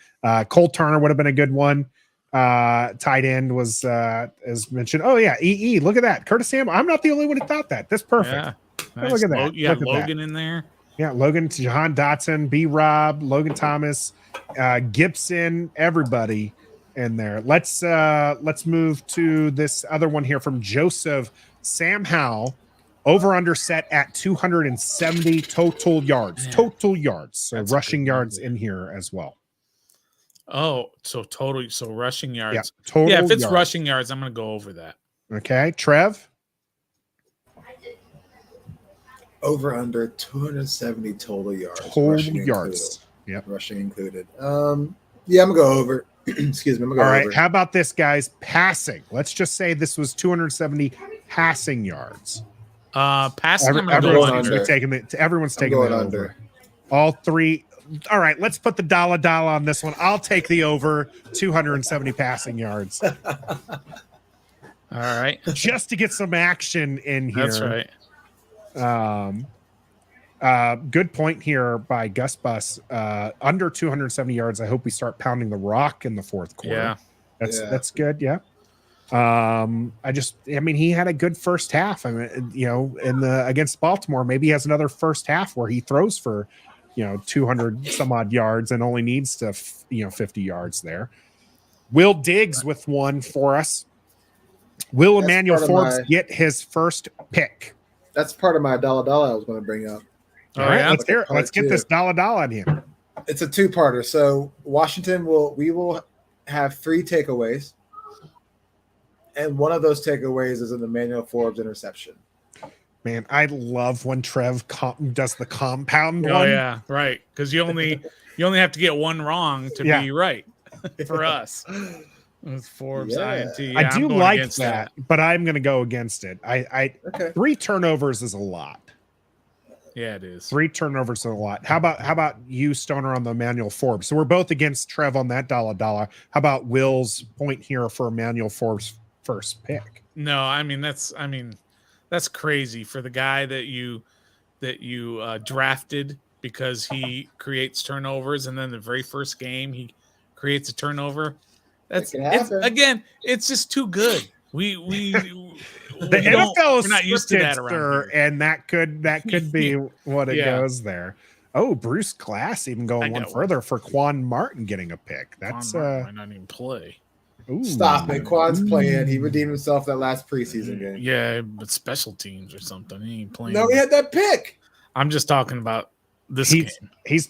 A: Cole Turner would have been a good one. Tight end was as mentioned. Oh yeah, EE. Look at that, Curtis Samuel. I'm not the only one who thought that. That's perfect.
B: Yeah,
A: nice. Look at that.
B: You got
A: look
B: Logan in there.
A: Yeah, Logan, Jahan Dotson, B. Rob, Logan Thomas, Gibson, everybody in there. Let's move to this other one here from Joseph. Sam Howell, over under set at 270 total yards. Man, total yards. So rushing yards in here as well.
B: Oh, so totally. So rushing yards.
A: Yeah, total.
B: Yeah, if it's
A: yards.
B: rushing yards, I'm going to go over that.
A: Okay, Trev.
C: Over under 270 total yards.
A: Total yards.
C: Yep. Rushing included. Yeah, I'm gonna go over. Excuse me. I'm gonna go
A: All right.
C: over.
A: How about this, guys? Passing. Let's just say this was 270 passing yards.
B: Passing.
A: Everyone's taking the over. All three. All right. Let's put the Dolla Dolla on this one. I'll take the over 270 passing yards.
B: All right.
A: Just to get some action in here.
B: That's right.
A: Good point here by Gus Bus. Under 270 yards. I hope we start pounding the rock in the fourth quarter.
B: Yeah,
A: that's good. Yeah. I mean, he had a good first half. I mean, against Baltimore, maybe he has another first half where he throws for, 200 some odd yards and only needs to, 50 yards there. Will Diggs with one for us. Will Emmanuel Forbes get his first pick?
C: That's part of my Dolla Dolla I was going to bring up.
A: All right, let's hear it. Let's get this Dolla Dolla in here.
C: It's a two-parter. So Washington will have 3 takeaways, and one of those takeaways is an Emmanuel Forbes interception.
A: Man, I love when Trev does the compound one.
B: Oh yeah, right. Because you only have to get one wrong to be right for us. With Forbes, INT. Yeah,
A: I do like that, but I'm going to go against it.
C: Okay.
A: 3 turnovers is a lot.
B: Yeah, it is.
A: 3 turnovers is a lot. How about you, Stoner, on the Emmanuel Forbes? So we're both against Trev on that Dolla Dolla. How about Will's point here for Emmanuel Forbes' first pick?
B: No, that's crazy for the guy that you drafted because he creates turnovers, and then the very first game he creates a turnover. It's just too good. The
A: NFL is
B: not used to that around here.
A: And that could be what it goes there. Oh, Bruce Glass even going one further for Quan Martin getting a pick. That's
B: might not even play.
C: Ooh. Stop it. Quan's playing. He redeemed himself that last preseason game.
B: Yeah, but special teams or something. He ain't playing.
C: No, he had that pick.
B: I'm just talking about this game.
A: It's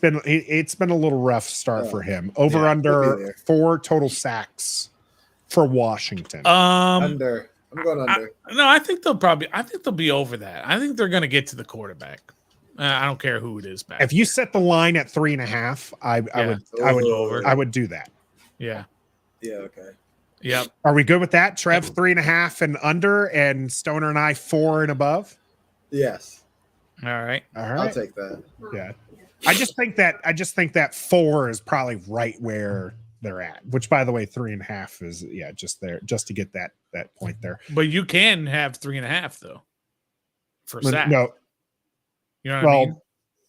A: been a little rough start for him. Over under 4 total sacks for Washington.
C: Under. I'm going under.
B: I think they'll be over that. I think they're going to get to the quarterback. I don't care who it is back.
A: If you set the line at 3.5, I would do that.
B: Yeah.
C: Yeah. Okay.
B: Yep.
A: Are we good with that? Trev 3.5 and under, and Stoner and I 4 and above.
C: Yes.
B: All right.
C: I'll take that.
A: Yeah. I just think that 4 is probably right where they're at, which by the way, 3.5 is just there, just to get that point there.
B: But you can have 3.5 though for sacks.
A: No.
B: You know what I mean?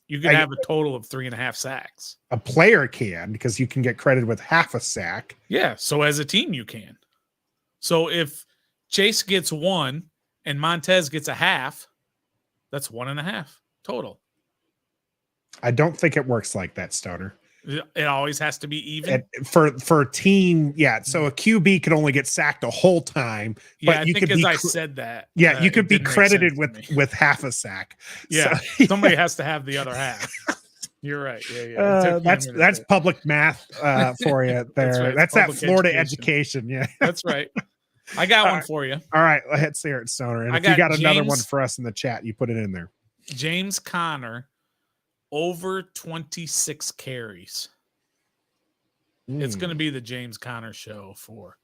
B: You can have a total of 3.5 sacks.
A: A player can, because you can get credited with half a sack.
B: Yeah. So as a team, you can. So if Chase gets 1 and Montez gets a half, that's 1.5 total.
A: I don't think it works like that, Stoner.
B: It always has to be even
A: for a team. Yeah. So a QB could only get sacked a whole time.
B: Yeah,
A: but
B: I
A: you
B: think
A: could
B: I said that.
A: Yeah, you could be credited with half a sack.
B: Yeah. So, somebody has to have the other half. You're right. Yeah.
A: That's public math for you there. That's that Florida education. Yeah.
B: That's right. I got one for you.
A: All right. Let's hear it, Stoner. And if you got another one for us in the chat, you put it in there.
B: James Conner over 26 carries. It's going to be the James Conner show for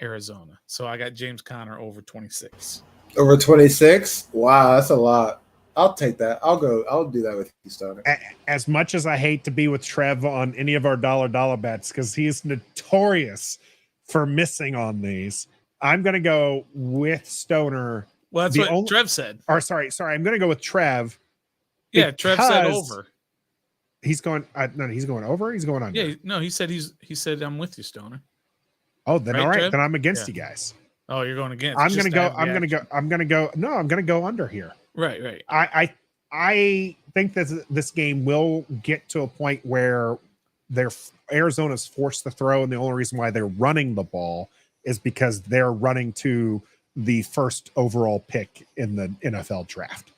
B: Arizona. So I got James Conner over 26.
C: Over 26? Wow, that's a lot. I'll take that. I'll do that with you, Stoner.
A: As much as I hate to be with Trev on any of our Dolla Dolla bets, because he's notorious for missing on these, I'm going to go with Stoner.
B: Well, that's what Trev said.
A: Or sorry, I'm going to go with Trev.
B: Yeah, Trev said over.
A: He's going. No, he's going over. He's going under.
B: Yeah, no, he said I'm with you, Stoner.
A: Oh, then
B: right,
A: all right.
B: Trev?
A: Then I'm against you guys.
B: Oh, you're going against.
A: I'm going to go. No, I'm going to go under here.
B: Right.
A: I think that this game will get to a point where Arizona's forced to throw, and the only reason why they're running the ball is because they're running to the first overall pick in the NFL draft.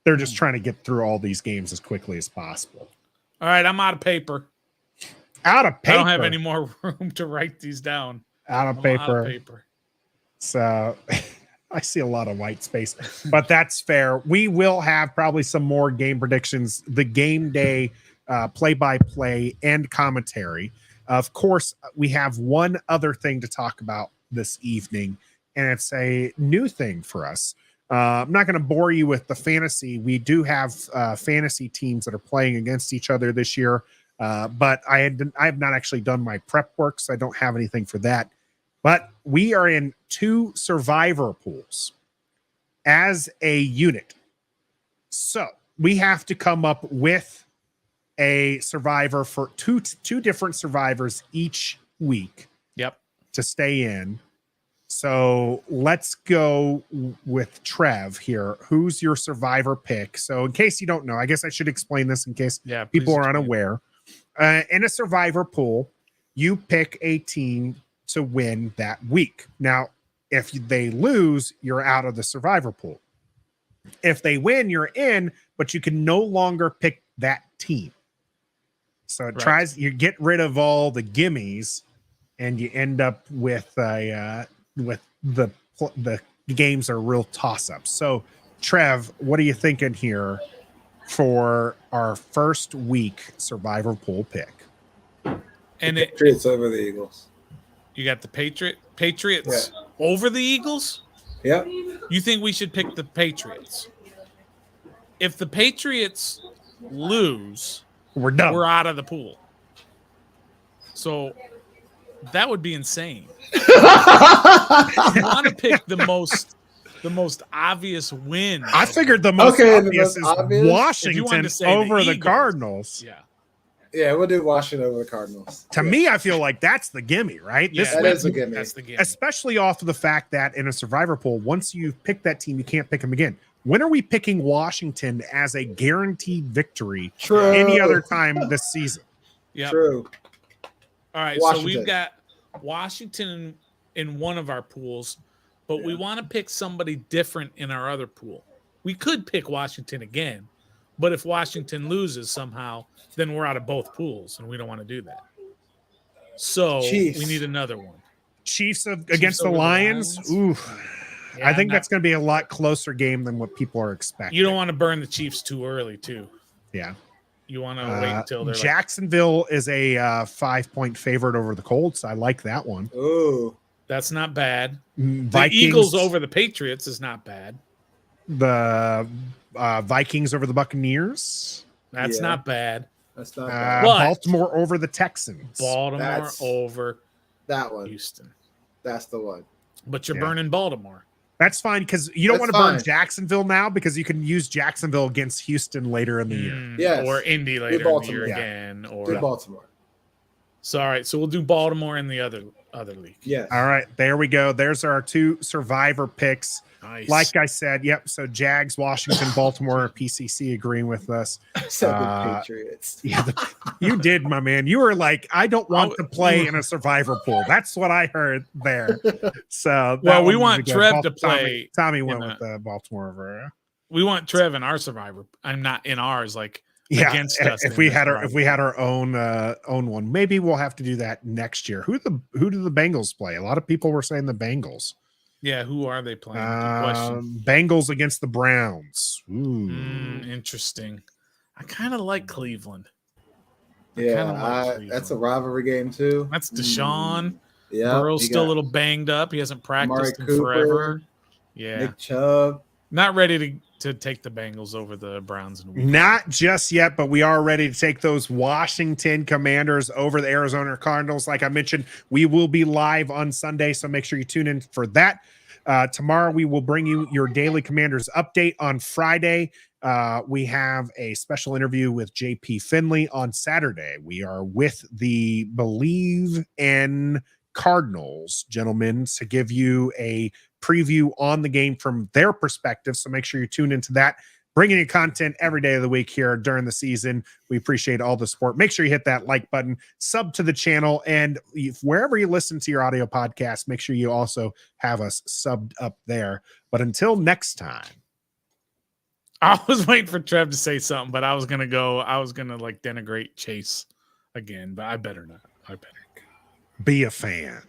A: They're just trying to get through all these games as quickly as possible.
B: All right, I'm out of paper.
A: Out of paper.
B: I don't have any more room to write these down.
A: Out of paper. So I see a lot of white space, but that's fair. We will have probably some more game predictions, the game day play-by-play and commentary. Of course, we have one other thing to talk about this evening, and it's a new thing for us. I'm not going to bore you with the fantasy. We do have fantasy teams that are playing against each other this year, but I have not actually done my prep work, so I don't have anything for that. But we are in 2 survivor pools as a unit. So we have to come up with a survivor for two different survivors each week.
B: Yep.
A: To stay in. So let's go with Trev here. Who's your survivor pick? So in case you don't know, I guess I should explain this in case people are unaware. In a survivor pool, you pick a team to win that week. Now, if they lose, you're out of the survivor pool. If they win, you're in, but you can no longer pick that team. So it you get rid of all the gimmies, and you end up with the games are real toss-ups. So, Trev, what are you thinking here for our first week survivor pool pick?
C: And the Patriots over the Eagles.
B: You got the Patriots over the Eagles?
C: Yep.
B: You think we should pick the Patriots? If the Patriots lose,
A: we're done.
B: We're out of the pool. So that would be insane. You want to pick the most obvious win.
A: I figured the most obvious is Washington over the Cardinals.
B: Yeah.
C: Yeah, we'll do Washington over the Cardinals.
A: To me, I feel like that's the gimme, right?
C: Yeah, that is a gimme.
B: That's the gimme.
A: Especially off of the fact that in a survivor pool, once you pick that team, you can't pick them again. When are we picking Washington as a guaranteed victory any other time this season?
B: Yeah.
C: True.
B: All right, so we've got Washington in one of our pools, but we want to pick somebody different in our other pool. We could pick Washington again, but if Washington loses somehow, then we're out of both pools, and we don't want to do that. So we need another one.
A: Chiefs against the Lions? Ooh. Yeah, I think that's going to be a lot closer game than what people are expecting.
B: You don't want to burn the Chiefs too early, too.
A: Yeah.
B: You want to wait until they're
A: Jacksonville is a 5-point favorite over the Colts. I like that one.
C: Ooh.
B: That's not bad.
A: Vikings,
B: the Eagles over the Patriots is not bad.
A: The Vikings over the Buccaneers.
B: That's not bad.
C: That's not bad.
A: Baltimore over the Texans.
B: Baltimore over
C: that one.
B: Houston.
C: That's the one.
B: But you're burning Baltimore.
A: That's fine because you don't want to burn Jacksonville now because you can use Jacksonville against Houston later in the year.
C: Yes.
B: Or Indy later in the year again. Or
C: do Baltimore.
B: So, all right. So we'll do Baltimore in the other league.
C: Yes.
A: All right. There we go. There's our 2 survivor picks.
B: Nice.
A: Like I said, yep. So Jags, Washington, Baltimore, PCC agreeing with us.
C: Patriots.
A: Yeah, you did, my man. You were like, I don't want to play in a survivor pool. That's what I heard there. So,
B: we want Trev to play.
A: Tommy went with Baltimore over.
B: We want Trev in our survivor. I'm not in ours. Against us.
A: If we had our own one, maybe we'll have to do that next year. Who do the Bengals play? A lot of people were saying the Bengals.
B: Yeah, who are they playing?
A: Bengals against the Browns. Ooh.
B: Interesting. I kind of like Cleveland.
C: That's a rivalry game too.
B: That's Deshaun.
C: Yeah,
B: Burrow's still a little banged up. He hasn't practiced in forever. Yeah,
C: Nick Chubb.
B: Not ready to take the Bengals over the Browns in week.
A: Not just yet, but we are ready to take those Washington Commanders over the Arizona Cardinals. Like I mentioned, we will be live on Sunday, so make sure you tune in for that. Tomorrow, we will bring you your daily Commanders update. On Friday, we have a special interview with JP Finley. On Saturday, we are with the Believe in Cardinals gentlemen to give you a preview on the game from their perspective. So make sure you tune into that. Bringing you content every day of the week here during the season. We appreciate all the support. Make sure you hit that like button, sub to the channel, and wherever you listen to your audio podcast, make sure you also have us subbed up there. But until next time.
B: I was waiting for Trev to say something, but I was gonna like denigrate Chase again, but I better not. I better
A: be a fan.